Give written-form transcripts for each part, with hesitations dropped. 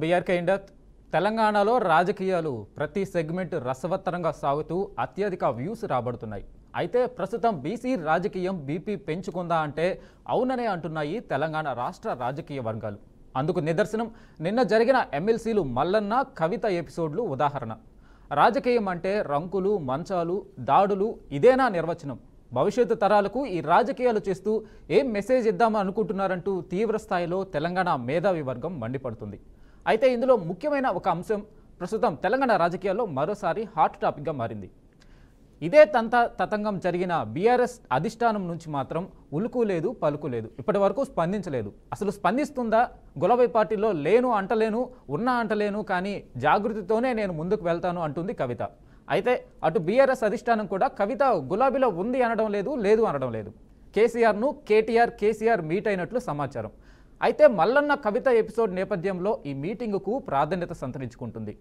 BRK in depth. తెలంగాణలో రాజకీయాలు ప్రతి సెగ్మెంట్ రసవత్తరంగా సాగుతూ అత్యధిక వ్యూస్ రాబడుతున్నాయి. అయితే ప్రస్తుతం బీసీ రాజకీయం బీపీ పెంచుకుందా అంటే అవుననే అంటున్నాయి తెలంగాణ రాష్ట్ర రాజకీయ వర్గాలు. అందుకు నిదర్శనం నిన్న జరిగిన ఎమ్మెల్సీలు మల్లన్న, కవిత ఎపిసోడ్లు ఉదాహరణ. రాజకీయం అంటే రంకులు, మంచాలు, దాడులు ఇదేనా నిర్వచనం? భవిష్యత్తు తరాలకు ఈ రాజకీయాలు చేస్తూ ఏం మెసేజ్ ఇద్దామని అనుకుంటున్నారంటూ తీవ్ర స్థాయిలో తెలంగాణ మేధావి వర్గం మండిపడుతుంది. అయితే ఇందులో ముఖ్యమైన ఒక అంశం ప్రస్తుతం తెలంగాణ రాజకీయాల్లో మరోసారి హాట్ టాపిక్గా మారింది. ఇదే తతంగం జరిగిన బీఆర్ఎస్ అధిష్టానం నుంచి మాత్రం ఉలుకు లేదు, పలుకు లేదు. ఇప్పటి వరకు స్పందించలేదు. అసలు స్పందిస్తుందా? గులాబీ పార్టీలో లేను అంటలేను, ఉన్నా అంటలేను, కానీ జాగృతితోనే నేను ముందుకు వెళ్తాను అంటుంది కవిత. అయితే అటు బీఆర్ఎస్ అధిష్టానం కూడా కవిత గులాబీలో ఉంది అనడం లేదు, లేదు అనడం లేదు. కేసీఆర్ను కేటీఆర్ మీట్ అయినట్లు సమాచారం. అయితే మల్లన్న కవిత ఎపిసోడ్ నేపథ్యంలో ఈ మీటింగుకు ప్రాధాన్యత సంతరించుకుంటుంది.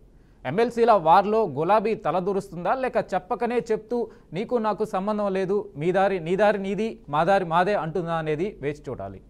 ఎమ్మెల్సీల వార్లో గులాబీ తలదూరుస్తుందా, లేక చెప్పకనే చెప్తూ నీకు నాకు సంబంధం లేదు, నీ దారి నీది, మా దారి మాదే అంటుందా అనేది వేచి చూడాలి.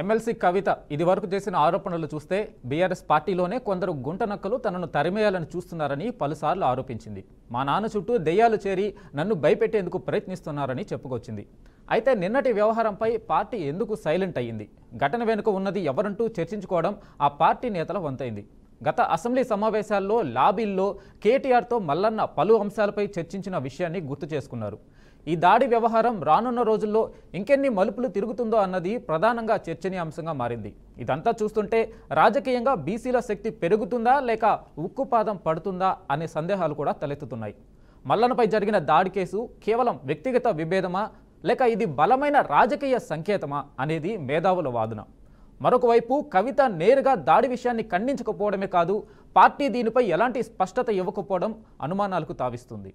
ఎమ్మెల్సీ కవిత ఇదివరకు చేసిన ఆరోపణలు చూస్తే బీఆర్ఎస్ పార్టీలోనే కొందరు గుంటనక్కలు తనను తరిమేయాలని చూస్తున్నారని పలుసార్లు ఆరోపించింది. మా నాన్న చుట్టూ దెయ్యాలు చేరి నన్ను భయపెట్టేందుకు ప్రయత్నిస్తున్నారని చెప్పుకొచ్చింది. అయితే నిన్నటి వ్యవహారంపై పార్టీ ఎందుకు సైలెంట్ అయ్యింది? ఘటన వెనుక ఉన్నది ఎవరంటూ చర్చించుకోవడం ఆ పార్టీ నేతల వంతైంది. గత అసెంబ్లీ సమావేశాల్లో లాబీల్లో కేటీఆర్తో మల్లన్న పలు అంశాలపై చర్చించిన విషయాన్ని గుర్తు చేసుకున్నారు. ఈ దాడి వ్యవహారం రానున్న రోజుల్లో ఇంకెన్ని మలుపులు తిరుగుతుందో అన్నది ప్రధానంగా చర్చనీయాంశంగా మారింది. ఇదంతా చూస్తుంటే రాజకీయంగా బీసీల శక్తి పెరుగుతుందా, లేక ఉక్కుపాదం పడుతుందా అనే సందేహాలు కూడా తలెత్తుతున్నాయి. మల్లన్నపై జరిగిన దాడి కేసు కేవలం వ్యక్తిగత విభేదమా, లేక ఇది బలమైన రాజకీయ సంకేతమా అనేది మేధావుల వాదన. మరొక వైపు కవిత నేరుగా దాడి విషయాన్ని ఖండించకపోవడమే కాదు, పార్టీ దీనిపై ఎలాంటి స్పష్టత ఇవ్వకపోవడం అనుమానాలకు తావిస్తుంది.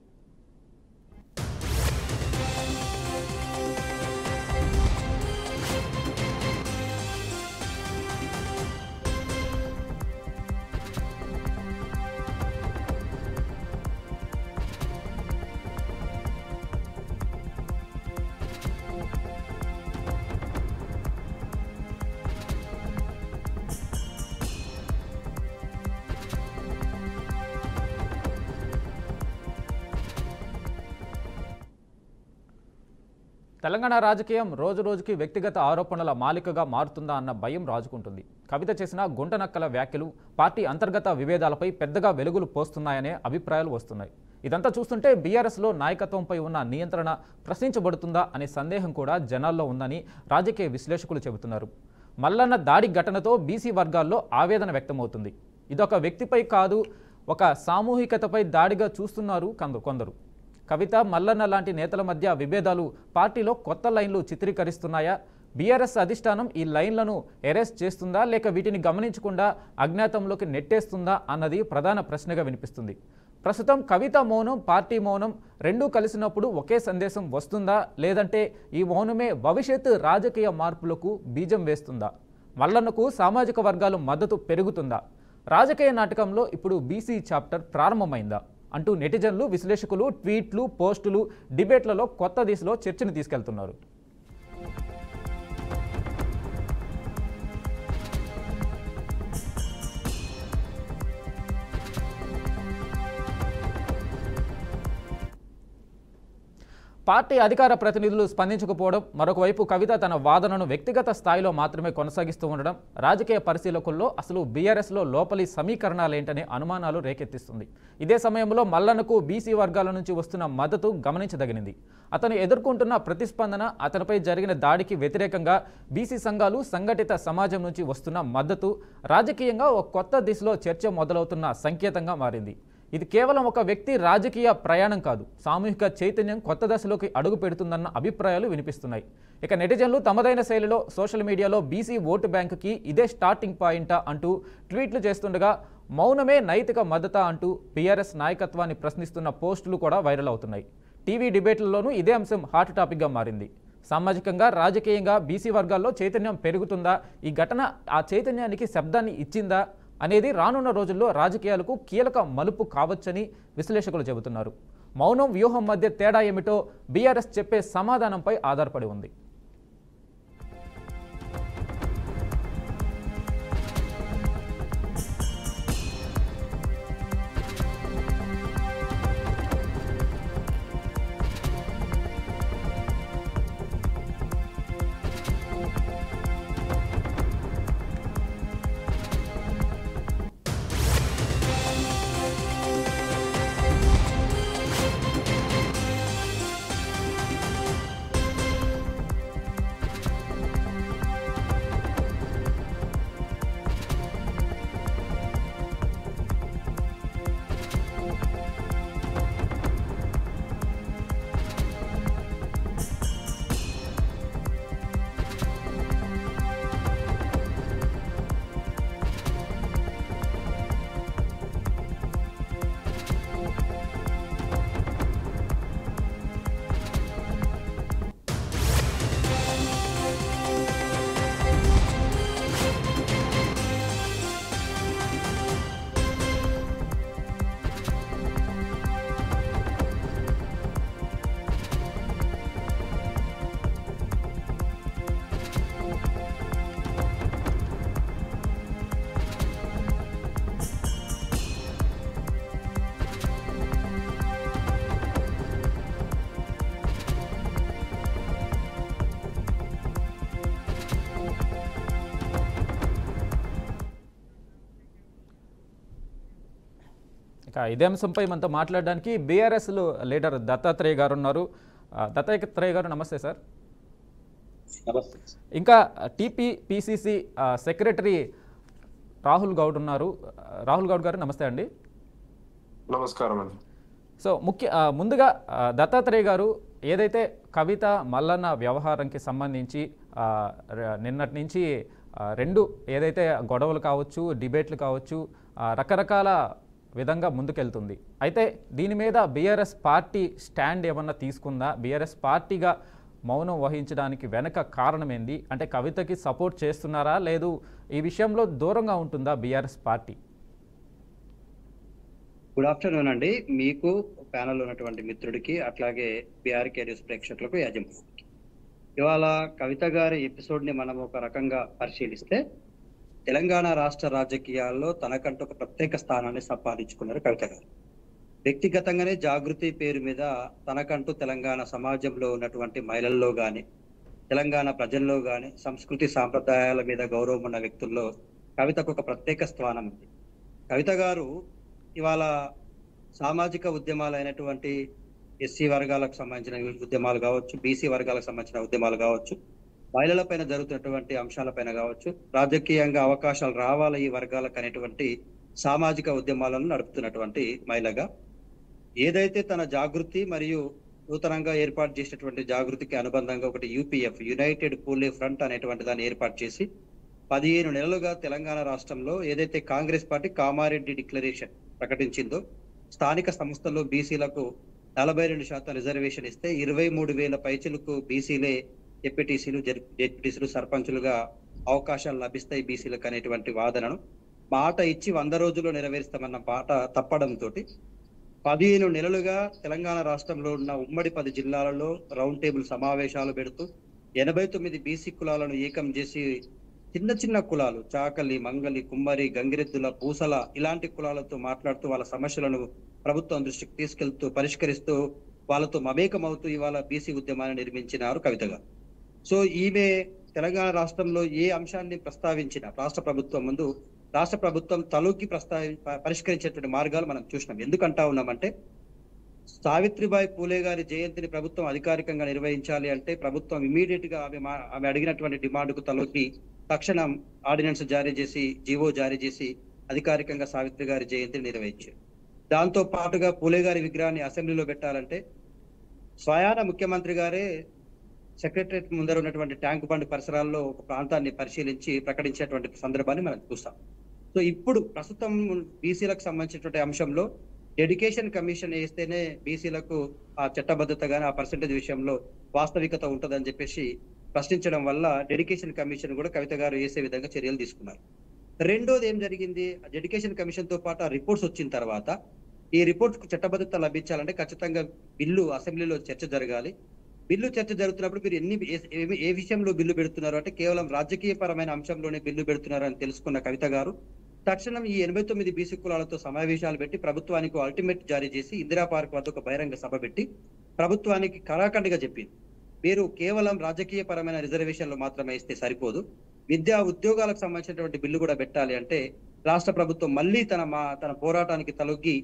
తెలంగాణ రాజకీయం రోజురోజుకి వ్యక్తిగత ఆరోపణల మాలికగా మారుతుందా అన్న భయం రాజుకుంటుంది. కవిత చేసిన గుంటనక్కల వ్యాఖ్యలు పార్టీ అంతర్గత విభేదాలపై పెద్దగా వెలుగులు పోస్తున్నాయనే అభిప్రాయాలు వస్తున్నాయి. ఇదంతా చూస్తుంటే బీఆర్ఎస్లో నాయకత్వంపై ఉన్న నియంత్రణ ప్రశ్నించబడుతుందా అనే సందేహం కూడా జనాల్లో ఉందని రాజకీయ విశ్లేషకులు చెబుతున్నారు. మల్లన్న దాడి ఘటనతో బీసీ వర్గాల్లో ఆవేదన వ్యక్తమవుతుంది. ఇదొక వ్యక్తిపై కాదు, ఒక సామూహికతపై దాడిగా చూస్తున్నారు కొందరు. కవిత, మల్లన్న లాంటి నేతల మధ్య విభేదాలు పార్టీలో కొత్త లైన్లు చిత్రీకరిస్తున్నాయా? బీఆర్ఎస్ అధిష్టానం ఈ లైన్లను ఎరేస్ట్ చేస్తుందా, లేక వీటిని గమనించకుండా అజ్ఞాతంలోకి నెట్టేస్తుందా అన్నది ప్రధాన ప్రశ్నగా వినిపిస్తుంది. ప్రస్తుతం కవిత మౌనం, పార్టీ మౌనం రెండూ కలిసినప్పుడు ఒకే సందేశం వస్తుందా, లేదంటే ఈ మౌనమే భవిష్యత్తు రాజకీయ మార్పులకు బీజం వేస్తుందా? మల్లన్నకు సామాజిక వర్గాలు మద్దతు పెరుగుతుందా? రాజకీయ నాటకంలో ఇప్పుడు బీసీ చాప్టర్ ప్రారంభమైందా అంటూ నెటిజన్లు, విశ్లేషకులు ట్వీట్లు, పోస్టులు, డిబేట్లలో కొత్త దిశలో చర్చను తీసుకెళ్తున్నారు. పార్టీ అధికార ప్రతినిధులు స్పందించకపోవడం, మరొక వైపు కవిత తన వాదనను వ్యక్తిగత స్థాయిలో మాత్రమే కొనసాగిస్తూ ఉండడం రాజకీయ పరిశీలకుల్లో అసలు బీఆర్ఎస్లో లోపలి సమీకరణాలేంటనే అనుమానాలు రేకెత్తిస్తుంది. ఇదే సమయంలో మల్లన్నకు బీసీ వర్గాల నుంచి వస్తున్న మద్దతు గమనించదగినది. అతను ఎదుర్కొంటున్న ప్రతిస్పందన, అతనిపై జరిగిన దాడికి వ్యతిరేకంగా బీసీ సంఘాలు, సంఘటిత సమాజం నుంచి వస్తున్న మద్దతు రాజకీయంగా ఒక కొత్త దిశలో చర్చ మొదలవుతున్న సంకేతంగా మారింది. ఇది కేవలం ఒక వ్యక్తి రాజకీయ ప్రయాణం కాదు, సామూహిక చైతన్యం కొత్త దశలోకి అడుగు పెడుతుందన్న అభిప్రాయాలు వినిపిస్తున్నాయి. ఇక నెటిజన్లు తమదైన శైలిలో సోషల్ మీడియాలో బీసీ ఓటు బ్యాంకుకి ఇదే స్టార్టింగ్ పాయింటా అంటూ ట్వీట్లు చేస్తుండగా, మౌనమే నైతిక మద్దతా అంటూ బీఆర్ఎస్ నాయకత్వాన్ని ప్రశ్నిస్తున్న పోస్టులు కూడా వైరల్ అవుతున్నాయి. టీవీ డిబేట్లలోనూ ఇదే అంశం హాట్ టాపిక్గా మారింది. సామాజికంగా రాజకీయంగా బీసీ వర్గాల్లో చైతన్యం పెరుగుతుందా, ఈ ఘటన ఆ చైతన్యానికి శబ్దాన్ని ఇచ్చిందా అనేది రానున్న రోజుల్లో రాజకీయాలకు కీలక మలుపు కావచ్చని విశ్లేషకులు చెబుతున్నారు. మౌనం వ్యూహం మధ్య తేడా ఏమిటో బీఆర్ఎస్ చెప్పే సమాధానంపై ఆధారపడి ఉంది. ఇక ఇదే అంశంపై మనతో మాట్లాడడానికి బీఆర్ఎస్ లీడర్ దత్తాత్రేయ గారు ఉన్నారు. దత్తాత్రేయ గారు నమస్తే సార్. ఇంకా టీపీపీసీసీ సెక్రటరీ రాహుల్ గౌడ్ ఉన్నారు. రాహుల్ గౌడ్ గారు నమస్తే అండి. నమస్కారం అండి. సో ముందుగా దత్తాత్రేయ గారు, ఏదైతే కవిత మల్లన్న వ్యవహారంకి సంబంధించి నిన్నటి నుంచి రెండు ఏదైతే గొడవలు కావచ్చు, డిబేట్లు కావచ్చు, రకరకాల విధంగా ముందుకెళ్తుంది. అయితే దీని మీద బీఆర్ఎస్ పార్టీ స్టాండ్ ఏమన్నా తీసుకుందా? బీఆర్ఎస్ పార్టీగా మౌనం వహించడానికి వెనక కారణం ఏంది? అంటే కవితకి సపోర్ట్ చేస్తున్నారా, లేదు ఈ విషయంలో దూరంగా ఉంటుందా బీఆర్ఎస్ పార్టీ? గుడ్ ఆఫ్టర్నూన్ అండి. మీకు ప్యానల్ ఉన్నటువంటి మిత్రుడికి, అట్లాగే బీఆర్కే న్యూస్ ప్రేక్షకులకు యాజమాన్యం. ఇవాళ కవిత గారి ఎపిసోడ్ ని మనం ఒక రకంగా పరిశీలిస్తే, తెలంగాణ రాష్ట్ర రాజకీయాల్లో తనకంటూ ఒక ప్రత్యేక స్థానాన్ని సంపాదించుకున్నారు కవిత గారు. వ్యక్తిగతంగానే జాగృతి పేరు మీద తనకంటూ తెలంగాణ సమాజంలో ఉన్నటువంటి మహిళల్లో కానీ, తెలంగాణ ప్రజల్లో కానీ సంస్కృతి సాంప్రదాయాల మీద గౌరవం ఉన్న వ్యక్తుల్లో కవితకు ఒక ప్రత్యేక స్థానం ఉంది. కవిత గారు ఇవాళ సామాజిక ఉద్యమాలు అయినటువంటి ఎస్సీ వర్గాలకు సంబంధించిన ఉద్యమాలు కావచ్చు, బీసీ వర్గాలకు సంబంధించిన ఉద్యమాలు కావచ్చు, మహిళల పైన జరుగుతున్నటువంటి అంశాలపైన కావచ్చు, రాజకీయంగా అవకాశాలు రావాలి ఈ వర్గాలకు అనేటువంటి సామాజిక ఉద్యమాలను నడుపుతున్నటువంటి మహిళగా, ఏదైతే తన జాగృతి మరియు నూతనంగా ఏర్పాటు చేసినటువంటి జాగృతికి అనుబంధంగా ఒకటి యూపీఎఫ్, యునైటెడ్ పూలే ఫ్రంట్ అనేటువంటి దాన్ని ఏర్పాటు చేసి 15 నెలలుగా తెలంగాణ రాష్ట్రంలో ఏదైతే కాంగ్రెస్ పార్టీ కామారెడ్డి డిక్లరేషన్ ప్రకటించిందో, స్థానిక సంస్థల్లో బీసీలకు 42% రిజర్వేషన్ ఇస్తే 23,000 పైచిలకు బీసీలే ఎంపీటీసీలు, జెడ్పీటీసీలు, సర్పంచులుగా అవకాశాలు లభిస్తాయి బీసీలకు అనేటువంటి వాదనను మాట ఇచ్చి 100 రోజుల్లో నెరవేరుస్తామన్న మాట తప్పడంతో 15 నెలలుగా తెలంగాణ రాష్ట్రంలో ఉన్న ఉమ్మడి 10 జిల్లాలలో రౌండ్ టేబుల్ సమావేశాలు పెడుతూ 89 బీసీ కులాలను ఏకం చేసి చిన్న చిన్న కులాలు, చాకలి, మంగలి, కుమ్మరి, గంగిరెద్దుల, పూసల ఇలాంటి కులాలతో మాట్లాడుతూ వాళ్ళ సమస్యలను ప్రభుత్వం దృష్టికి తీసుకెళ్తూ పరిష్కరిస్తూ వాళ్ళతో మమేకమవుతూ ఇవాళ బీసీ ఉద్యమాన్ని నిర్మించినారు కవిత గారు. సో ఈమె తెలంగాణ రాష్ట్రంలో ఏ అంశాన్ని ప్రస్తావించిన రాష్ట్ర ప్రభుత్వం ముందు రాష్ట్ర ప్రభుత్వం తలూకి పరిష్కరించేటువంటి మార్గాలు మనం చూసినాం. ఎందుకంటా ఉన్నామంటే, సావిత్రిబాయి పూలే గారి జయంతిని ప్రభుత్వం అధికారికంగా నిర్వహించాలి అంటే ప్రభుత్వం ఇమీడియట్ గా ఆమె అడిగినటువంటి డిమాండ్కు తలూకి తక్షణం ఆర్డినెన్స్ జారీ చేసి, జీవో జారీ చేసి అధికారికంగా సావిత్రి గారి జయంతిని నిర్వహించారు. దాంతో పాటుగా పూలే గారి విగ్రహాన్ని అసెంబ్లీలో పెట్టాలంటే స్వయాన ముఖ్యమంత్రి గారే సెక్రటరియట్ ముందర ఉన్నటువంటి ట్యాంక్ బండ్ పరిసరాల్లో ఒక ప్రాంతాన్ని పరిశీలించి ప్రకటించేటువంటి సందర్భాన్ని మనం చూస్తాం. సో ఇప్పుడు ప్రస్తుతం బీసీలకు సంబంధించినటువంటి అంశంలో డెడికేషన్ కమిషన్ వేస్తేనే బీసీలకు ఆ చట్టబద్ధత గానీ ఆ పర్సెంటేజ్ విషయంలో వాస్తవికత ఉంటుందని చెప్పేసి ప్రశ్నించడం వల్ల డెడికేషన్ కమిషన్ కూడా కవిత గారు వేసే విధంగా చర్యలు తీసుకున్నారు. రెండోది ఏం జరిగింది, డెడికేషన్ కమిషన్ తో పాటు ఆ రిపోర్ట్స్ వచ్చిన తర్వాత ఈ రిపోర్ట్స్ కు చట్టబద్ధత లభించాలంటే ఖచ్చితంగా బిల్లు అసెంబ్లీలో చర్చ జరగాలి. బిల్లు చర్చ జరుగుతున్నప్పుడు మీరు ఏ విషయంలో బిల్లు పెడుతున్నారు అంటే కేవలం రాజకీయపరమైన అంశంలోనే బిల్లు పెడుతున్నారు అని తెలుసుకున్న కవిత గారు తక్షణం ఈ 89 బీసీ కులాలతో సమావేశాలు పెట్టి ప్రభుత్వానికి అల్టిమేట్ జారీ చేసి ఇందిరా పార్క్ వద్ద ఒక బహిరంగ సభ పెట్టి ప్రభుత్వానికి కరాఖండిగా చెప్పింది, మీరు కేవలం రాజకీయపరమైన రిజర్వేషన్లు మాత్రమే ఇస్తే సరిపోదు, విద్యా ఉద్యోగాలకు సంబంధించినటువంటి బిల్లు కూడా పెట్టాలి అంటే రాష్ట్ర ప్రభుత్వం మళ్ళీ తన పోరాటానికి తలొగ్గి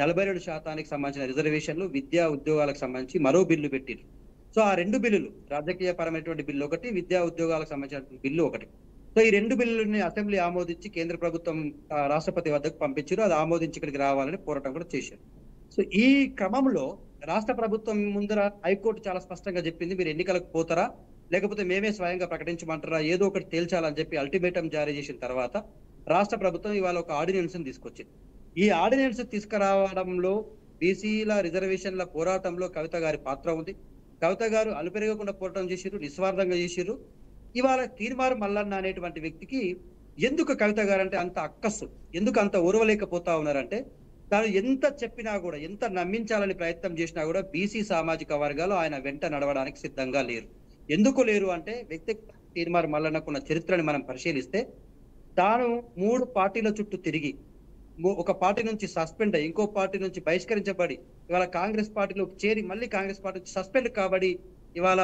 42% సంబంధించిన రిజర్వేషన్లు విద్యా ఉద్యోగాలకు సంబంధించి మరో బిల్లు పెట్టిరు. సో ఆ రెండు బిల్లులు, రాజకీయపరమైనటువంటి బిల్లు ఒకటి, విద్యా ఉద్యోగాలకు సంబంధించిన బిల్లు ఒకటి. సో ఈ రెండు బిల్లులని అసెంబ్లీ ఆమోదించి కేంద్ర ప్రభుత్వం రాష్ట్రపతి వద్దకు పంపించారు. అది ఆమోదించి ఇక్కడికి రావాలని పోరాటం కూడా చేశారు. సో ఈ క్రమంలో రాష్ట్ర ప్రభుత్వం ముందర హైకోర్టు చాలా స్పష్టంగా చెప్పింది, మీరు ఎన్నికలకు పోతారా లేకపోతే మేమే స్వయంగా ప్రకటించమంటారా, ఏదో ఒకటి తేల్చాలని చెప్పి అల్టిమేటం జారీ చేసిన తర్వాత రాష్ట్ర ప్రభుత్వం ఇవాళ ఒక ఆర్డినెన్స్ తీసుకొచ్చింది. ఈ ఆర్డినెన్స్ తీసుకురావడంలో బీసీల రిజర్వేషన్ల పోరాటంలో కవిత గారి పాత్ర ఉంది. కవిత గారు అలుపెరగకుండా పోరాటం చేసిర్రు, నిస్వార్థంగా చేసిర్రు. ఇవాళ తీర్మారు మల్లన్న అనేటువంటి వ్యక్తికి ఎందుకు కవిత గారు అంటే అంత అక్కస్సు, ఎందుకు అంత ఓర్వలేకపోతా ఉన్నారంటే తాను ఎంత చెప్పినా కూడా, ఎంత నమ్మించాలని ప్రయత్నం చేసినా కూడా బీసీ సామాజిక వర్గాలు ఆయన వెంట నడవడానికి సిద్ధంగా లేరు. ఎందుకు లేరు అంటే వ్యక్తిగత తీర్మారు మల్లన్నకున్న చరిత్రని మనం పరిశీలిస్తే తాను 3 పార్టీల చుట్టూ తిరిగి ఒక పార్టీ నుంచి సస్పెండ్ అయ్యి ఇంకో పార్టీ నుంచి బహిష్కరించబడి ఇవాళ కాంగ్రెస్ పార్టీలో చేరి మళ్ళీ కాంగ్రెస్ పార్టీ సస్పెండ్ కాబడి ఇవాళ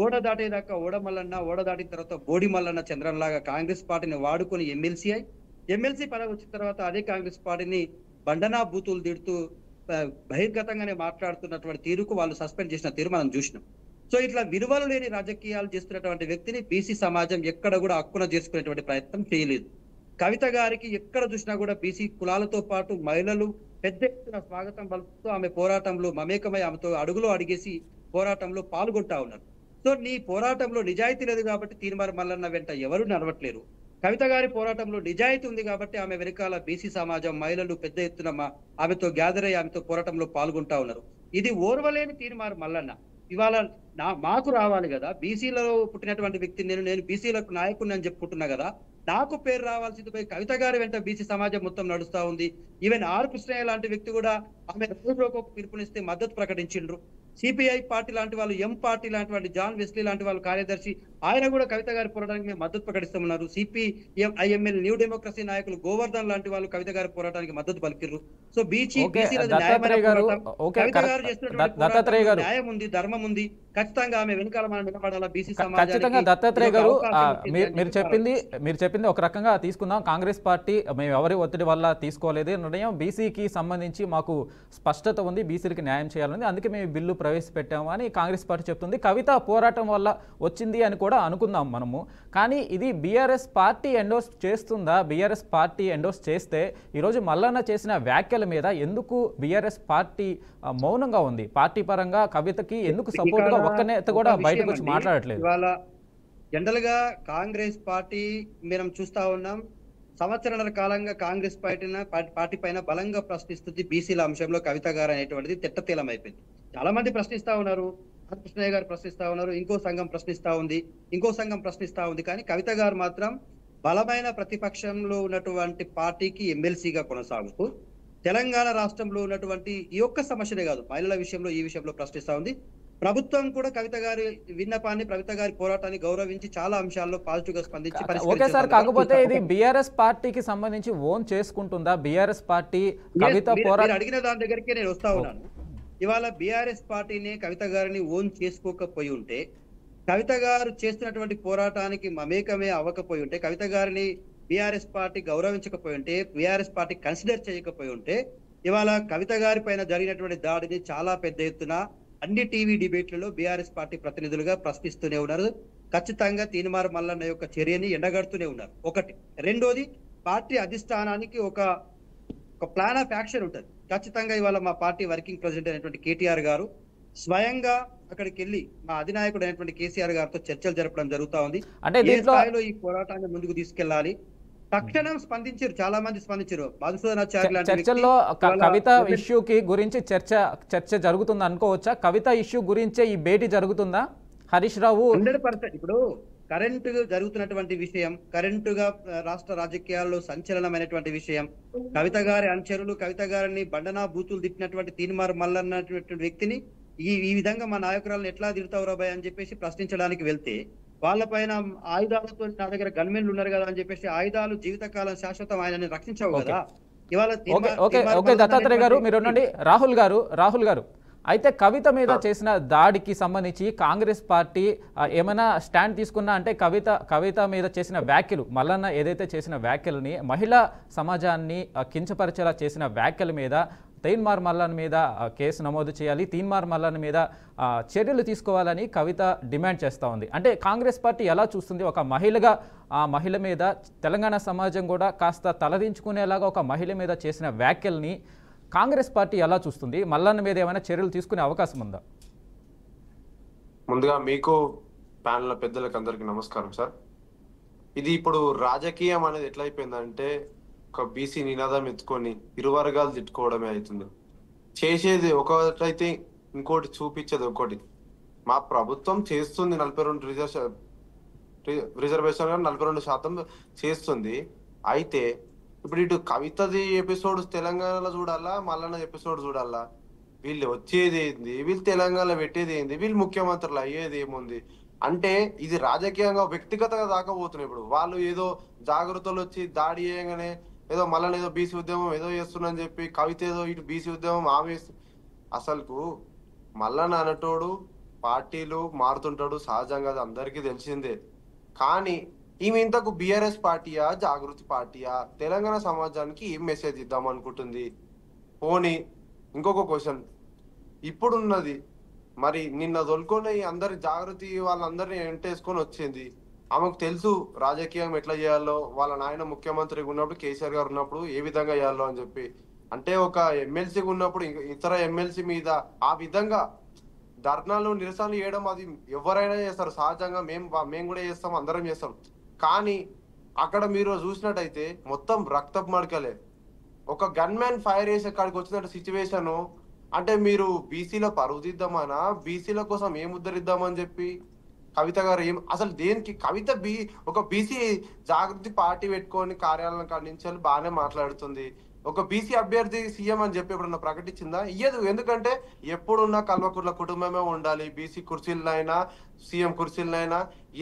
ఓడ దాటేదాకా ఓడ మల్లన్న, ఓడ దాటిన తర్వాత బోడి మల్లన్న చంద్రన్ లాగా కాంగ్రెస్ పార్టీని వాడుకొని ఎమ్మెల్సీ పదవి వచ్చిన తర్వాత అదే కాంగ్రెస్ పార్టీని బండనా బూతులు తిడుతూ బహిర్గతంగానే మాట్లాడుతున్నటువంటి తీరుకు వాళ్ళు సస్పెండ్ చేసిన తీరు మనం చూసినాం. సో ఇట్లా విలువలు లేని రాజకీయాలు చేస్తున్నటువంటి వ్యక్తిని బీసీ సమాజం ఎక్కడ కూడా హక్కున చేసుకునేటువంటి ప్రయత్నం చేయలేదు. కవిత గారికి ఎక్కడ చూసినా కూడా బీసీ కులాలతో పాటు మహిళలు పెద్ద ఎత్తున స్వాగతం పలుకుతూ ఆమె పోరాటంలో మమేకమై ఆమెతో అడుగులో అడిగేసి పోరాటంలో పాల్గొంటా ఉన్నారు. సో నీ పోరాటంలో నిజాయితీ లేదు కాబట్టి తీర్మారు మల్లన్న వెంట ఎవరు నడవట్లేరు. కవిత గారి పోరాటంలో నిజాయితీ ఉంది కాబట్టి ఆమె వెనకాల బీసీ సమాజం మహిళలు పెద్ద ఎత్తున ఆమెతో గ్యాదర్ అయ్యి ఆమెతో పోరాటంలో పాల్గొంటా ఉన్నారు. ఇది ఓర్వలేని తీర్మారు మల్లన్న ఇవాళ మాకు రావాలి కదా, బీసీలో పుట్టినటువంటి వ్యక్తిని నేను బీసీలకు నాయకుడిని అని చెప్పుకుంటున్నా కదా, నాకు పేరు రావాల్సింది పోయి కవిత గారి వెంట బీసీ సమాజం మొత్తం నడుస్తా ఉంది. ఈవెన్ ఆర్ కృష్ణయ్య లాంటి వ్యక్తి కూడా ఆమె రోజులోకి పిలుపునిస్తే మద్దతు ప్రకటించిండ్రు. సిపిఐ పార్టీ లాంటి వాళ్ళు, ఎం పార్టీ లాంటి వాళ్ళు, జాన్ వెస్లీ లాంటి వాళ్ళు కార్యదర్శి, ఆయన కూడా కవిత గారి పోరాటానికి మేము మద్దతు ప్రకటిస్తామన్నారు. సిపిఎంఐఎంఎల్ న్యూ డెమోక్రసీ నాయకులు గోవర్ధన్ లాంటి వాళ్ళు కవిత గారి పోరాటానికి మద్దతు పలికిర్రు. సో న్యాయం ఉంది, ధర్మం ఉంది, ఖచ్చితంగా ఆమె వెనకాల మనం నిలబడాలా. బీసీ ఖచ్చితంగా దత్తాత్రేయ గారు మీరు చెప్పింది ఒక రకంగా తీసుకుందాం. కాంగ్రెస్ పార్టీ మేము ఎవరి ఒత్తిడి వల్ల తీసుకోలేదు నిర్ణయం, బీసీకి సంబంధించి మాకు స్పష్టత ఉంది, బీసీలకి న్యాయం చేయాలని, అందుకే మేము బిల్లు ప్రవేశపెట్టాము అని కాంగ్రెస్ పార్టీ చెప్తుంది. కవిత పోరాటం వల్ల వచ్చింది అని కూడా అనుకుందాం మనము. కానీ ఇది బీఆర్ఎస్ పార్టీ ఎండోర్స్ చేస్తుందా? బీఆర్ఎస్ పార్టీ ఎండోర్స్ చేస్తే ఈరోజు మల్లన్న చేసిన వ్యాఖ్యల మీద ఎందుకు బీఆర్ఎస్ పార్టీ మౌనంగా ఉంది? పార్టీ పరంగా కవితకి ఎందుకు సపోర్ట్ గా ఒక్క నేత కూడా బయటకు వచ్చి మాట్లాడట్లేదు? ఇవాళ జనరల్ గా కాంగ్రెస్ పార్టీ మనం చూస్తా ఉన్నాం, సంవత్సరాల కాలంగా కాంగ్రెస్ పార్టీ పైన బలంగా ప్రశ్నిస్తుంది బీసీల అంశంలో కవిత గారు అనేటువంటిది తిట్టతీలం అయిపోయింది. చాలా మంది ప్రశ్నిస్తా ఉన్నారు, కృష్ణయ్య గారు ప్రశ్నిస్తా ఉన్నారు, ఇంకో సంఘం ప్రశ్నిస్తా ఉంది. కానీ కవిత గారు మాత్రం బలమైన ప్రతిపక్షంలో ఉన్నటువంటి పార్టీకి ఎమ్మెల్సీగా కొనసాగుతూ తెలంగాణ రాష్ట్రంలో ఉన్నటువంటి ఈ ఒక్క సమస్యనే కాదు, మహిళల విషయంలో ఈ విషయంలో ప్రశ్నిస్తా ఉంది. ప్రభుత్వం కూడా కవిత గారి విన్నపాన్ని, కవిత గారి పోరాటాన్ని గౌరవించి చాలా అంశాల్లో పాజిటివ్ గా స్పందించి ఓకే సార్, కాకపోతే ఇది బీఆర్ఎస్ పార్టీకి సంబంధించి ఓన్ చేసుకుంటుందా? బీఆర్ఎస్ పార్టీ కవిత పోరాటం అడిగిన దాని దగ్గరికి నేను వస్తా ఉన్నాను. ఇవాళ బీఆర్ఎస్ పార్టీని కవిత గారిని ఓన్ చేసుకోకపోయి ఉంటే, కవిత గారు చేస్తున్నటువంటి పోరాటానికి మమేకమే అవ్వకపోయి ఉంటే, కవిత గారిని బీఆర్ఎస్ పార్టీ గౌరవించకపోయి ఉంటే, బీఆర్ఎస్ పార్టీ కన్సిడర్ చేయకపోయి ఉంటే, ఇవాళ కవిత గారి పైన జరిగినటువంటి దాడిని చాలా పెద్ద ఎత్తున అన్ని టీవీ డిబేట్లలో బీఆర్ఎస్ పార్టీ ప్రతినిధులుగా ప్రశ్నిస్తూనే ఉన్నారు. ఖచ్చితంగా తీర్మారు మల్లన్న యొక్క చర్యని ఎండగడుతూనే ఉన్నారు. ఒకటి. రెండోది, పార్టీ అధిష్టానానికి ఒక ప్లాన్ ఆఫ్ యాక్షన్ ఉంటుంది. ఖచ్చితంగా ఇవాళ మా పార్టీ వర్కింగ్ ప్రెసిడెంట్ అయినటువంటి కేటీఆర్ గారు స్వయంగా అక్కడికి వెళ్ళి మా అధినాయకుడు అయినటువంటి కేసీఆర్ గారితో చర్చలు జరపడం జరుగుతా ఉంది. అంటే ఏ దీంట్లో స్థాయిలో ఈ పోరాటాన్ని ముందుకు తీసుకెళ్లాలి. తక్షణం స్పందించారు, చాలా మంది స్పందించారు. మధుసూదనాచారి లాంటి వ్యక్తి చర్చల్లో ఇవాళ కవిత ఇష్యూకి గురించి చర్చ జరుగుతుంది అనుకోవచ్చా? కవిత ఇష్యూ గురించే ఈ భేటీ జరుగుతుందా? హరీష్ రావు 100% ఇప్పుడు కరెంటు జరుగుతున్నటువంటి విషయం, కరెంటుగా రాష్ట్ర రాజకీయాల్లో సంచలనమైనటువంటి విషయం, కవిత గారి అనుచరులు కవిత గారిని బండనా బూతులు తిట్టినటువంటి తీన్మార్ మల్లన్నటువంటి వ్యక్తిని ఈ విధంగా మా నాయకురాలను ఎట్లా తిడతావు రాబాయ్ అని చెప్పేసి ప్రశ్నించడానికి వెళ్తే వాళ్ళపైన ఆయుధాలతో నా దగ్గర గన్మెన్లు ఉన్నారు కదా అని చెప్పేసి ఆయుధాలు జీవితకాలం శాశ్వతం ఆయనని రక్షించవు కదా. ఇవాళ ఓకే దత్తాత్రేయ గారు మీరు ఉండండి. రాహుల్ గారు అయితే కవిత మీద చేసిన దాడికి సంబంధించి కాంగ్రెస్ పార్టీ ఏమైనా స్టాండ్ తీసుకున్నా? అంటే కవిత మీద చేసిన వ్యాఖ్యలు, మల్లన్న ఏదైతే చేసిన వ్యాఖ్యలని, మహిళా సమాజాన్ని కించపరిచేలా చేసిన వ్యాఖ్యల మీద తీన్మార్ మల్లన్న మీద కేసు నమోదు చేయాలి, తీన్మార్ మల్లన్న మీద చర్యలు తీసుకోవాలని కవిత డిమాండ్ చేస్తూ ఉంది. అంటే కాంగ్రెస్ పార్టీ ఎలా చూస్తుంది? ఒక మహిళగా ఆ మహిళ మీద తెలంగాణ సమాజం కూడా కాస్త తలదించుకునేలాగా ఒక మహిళ మీద చేసిన వ్యాఖ్యల్ని కాంగ్రెస్ పార్టీ ఎలా చూస్తుంది? మల్లన్న మీద ఏమైనా చర్యలు తీసుకునే అవకాశం ఉందా? ముందుగా మీకు ప్యానల్ పెద్దలకు అందరికి నమస్కారం సార్. ఇది ఇప్పుడు రాజకీయం అనేది ఎట్లా అయిపోయిందంటే ఒక బీసీ నినాదం ఎత్తుకొని ఇరు వర్గాలు తిట్టుకోవడమే అవుతుంది. చేసేది ఒకటైతే ఇంకోటి చూపించేది ఒకటి. మా ప్రభుత్వం చేస్తుంది 42 రిజర్వేషన్ 42% చేస్తుంది. అయితే ఇప్పుడు ఇటు కవితది ఎపిసోడ్ తెలంగాణలో చూడాలా, మల్లన్న ఎపిసోడ్ చూడాలా? వీళ్ళు వచ్చేది ఏంది, వీళ్ళు తెలంగాణలో పెట్టేది ఏంది, వీళ్ళు ముఖ్యమంత్రులు అయ్యేది ఏముంది అంటే ఇది రాజకీయంగా వ్యక్తిగతంగా దాకా పోతున్నాయి. ఇప్పుడు వాళ్ళు ఏదో జాగ్రత్తలు వచ్చి దాడి చేయగానే ఏదో మల్లన్న ఏదో బీసీ ఉద్యమం ఏదో చేస్తున్నా చెప్పి కవిత ఏదో ఇటు బీసీ ఉద్యమం ఆమె అసలుకు మల్లన్న అనటోడు పార్టీలు మారుతుంటాడు సహజంగా, అది అందరికీ తెలిసిందే. కానీ ఈమె ఇంతకు బీఆర్ఎస్ పార్టీయా జాగృతి పార్టీయా, తెలంగాణ సమాజానికి ఏం మెసేజ్ ఇద్దాం అనుకుంటుంది? పోనీ ఇంకొక క్వశ్చన్ ఇప్పుడున్నది మరి నిన్న దొలుకొని అందరి జాగృతి వాళ్ళందరినీ ఎంటేసుకొని వచ్చింది. ఆమెకు తెలుసు రాజకీయం ఎట్లా చేయాలో, వాళ్ళ నాయన ముఖ్యమంత్రిగా ఉన్నప్పుడు కేసీఆర్ గారు ఉన్నప్పుడు ఏ విధంగా చేయాలో అని చెప్పి. అంటే ఒక ఎమ్మెల్సీగా ఉన్నప్పుడు ఇతర ఎమ్మెల్సీ మీద ఆ విధంగా ధర్నాలు నిరసనలు చేయడం అది ఎవరైనా చేస్తారు సహజంగా, మేము కూడా చేస్తాం, అందరం చేస్తాం. కానీ అక్కడ మీరు చూసినట్టయితే మొత్తం రక్తపు మడకలే. ఒక గన్ మ్యాన్ ఫైర్ చేసే కాడికి వచ్చినట్టు సిచ్యువేషన్. అంటే మీరు బీసీలో పరువుదిద్దామనా, బీసీల కోసం ఏం ఉద్ధరిద్దామని చెప్పి కవిత గారు ఏం అసలు దేనికి కవిత ఒక బీసీ జాగృతి పార్టీ పెట్టుకొని కార్యాలయం ఖండించాలి బాగానే మాట్లాడుతుంది. ఒక బీసీ అభ్యర్థి సీఎం అని చెప్పి ఎప్పుడన్నా ప్రకటించిందా? ఇయ్యదు. ఎందుకంటే ఎప్పుడున్నా కల్వకుర్ల కుటుంబమే ఉండాలి. బీసీ కుర్చీలనైనా సీఎం కుర్చీలనైనా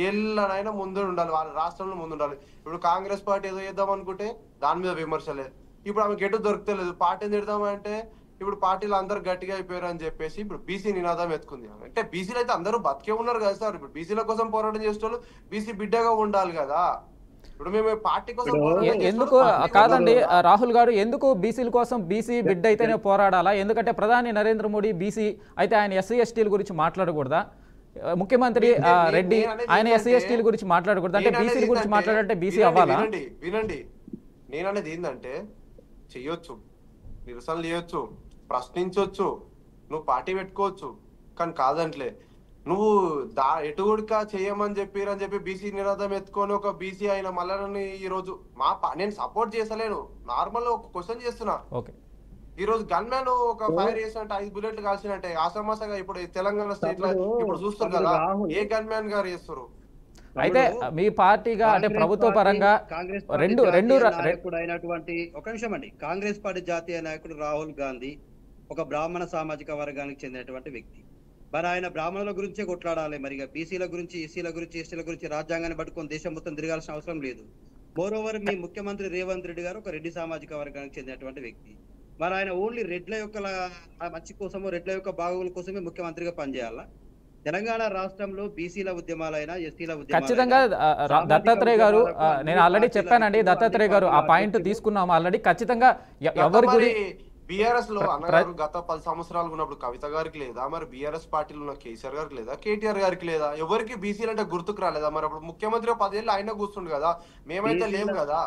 ఎల్లనైనా ముందు ఉండాలి, వాళ్ళ రాష్ట్రంలో ముందు ఉండాలి. ఇప్పుడు కాంగ్రెస్ పార్టీ ఏదో చేద్దాం అనుకుంటే దాని మీద విమర్శలే. ఇప్పుడు ఆమె గెట్టు దొరుకుతలేదు, పార్టీని తిడదామంటే ఇప్పుడు పార్టీలు అందరు గట్టిగా అయిపోయారు అని చెప్పేసి ఇప్పుడు బీసీ నినాదం ఎత్తుకుంది. అంటే బీసీలు అయితే అందరూ బతికే ఉన్నారు కదా సార్. ఇప్పుడు బీసీల కోసం పోరాటం చేసేవాళ్ళు బీసీ బిడ్డగా ఉండాలి కదా. ఇప్పుడు మేము పార్టీ కోసం ఎందుకు కాదండి రాహుల్ గారు, ఎందుకు బీసీల కోసం బీసీ బిడ్డ అయితేనే పోరాడాలా? ఎందుకంటే ప్రధాని నరేంద్ర మోడీ బీసీ అయితే ఆయన ఎస్సీ ఎస్టీల గురించి మాట్లాడకూడదా? ముఖ్యమంత్రి రెడ్డి ఆయన ఎస్సీ ఎస్టీల గురించి మాట్లాడకూడదు? అంటే బీసీల గురించి మాట్లాడంటే బీసీ అవ్వాలా? వినండి, నేననేది ఏంటంటే చెయ్యొచ్చు, నిరసనలు చేయొచ్చు, ప్రశ్నించవచ్చు, నువ్వు పార్టీ పెట్టుకోవచ్చు. కానీ కాదంట్లే నువ్వు ఎటుగుడికా చేయమని చెప్పి బీసీ నినాదం ఎత్తుకొని ఒక బీసీ అయిన మల్లన్నని ఈ రోజు నేను సపోర్ట్ చేసలేను, నార్మల్ ఒక క్వశ్చన్ చేస్తున్నా. ఈ రోజు గన్ మ్యాన్ ఒక ఫైర్ చేసినట్టు 5 బుల్లెట్లు కాల్చినట్టే ఆసమాసంగా ఇప్పుడు తెలంగాణ స్టేట్ లో ఇప్పుడు చూస్తారు కదా ఏ గన్ మ్యాన్ గారు చేస్తారు. అయితే మీ పార్టీగా అంటే ప్రభుత్వ పరంగా రెండు నాయకుడు అయినటువంటి ఒక నిమిషం అండి, కాంగ్రెస్ పార్టీ జాతీయ నాయకుడు రాహుల్ గాంధీ ఒక బ్రాహ్మణ సామాజిక వర్గానికి చెందినటువంటి వ్యక్తి. మరి ఆయన బ్రాహ్మణుల గురించే కొట్లాడాలి, మరి బీసీల గురించి ఎస్సీల గురించి ఎస్టీల గురించి రాజ్యాంగాన్ని పట్టుకొని దేశం మొత్తం తిరగాల్సిన అవసరం లేదు. మోరోవర్ మీ ముఖ్యమంత్రి రేవంత్ రెడ్డి గారు ఒక రెడ్డి సామాజిక వర్గానికి చెందినటువంటి వ్యక్తి. మరి ఆయన ఓన్లీ రెడ్ల యొక్క మంచి కోసమో రెడ్ల యొక్క బాగోగుల కోసమే ముఖ్యమంత్రిగా పనిచేయాలా? తెలంగాణ రాష్ట్రంలో బీసీల ఉద్యమాలైనా ఎస్టీల ఉద్యమాలు ఖచ్చితంగా దత్తాత్రేయ గారు నేను ఆల్రెడీ చెప్పానండి, దత్తాత్రేయ గారు ఆ పాయింట్ తీసుకున్నాము ఆల్రెడీ. ఖచ్చితంగా ఎవరి గురించి బీఆర్ఎస్ లో అన్నగారు గత 10 సంవత్సరాలు ఉన్నప్పుడు కవిత గారికి లేదా, మరి బీఆర్ఎస్ పార్టీలో ఉన్న కేసీఆర్ గారికి లేదా, కేటీఆర్ గారికి లేదా, ఎవరికి బీసీలు అంటే గుర్తుకు రాలేదా? మరి అప్పుడు ముఖ్యమంత్రి 10 ఏళ్ళు ఆయన కూర్చుండు కదా, మేమైతే లేవు కదా.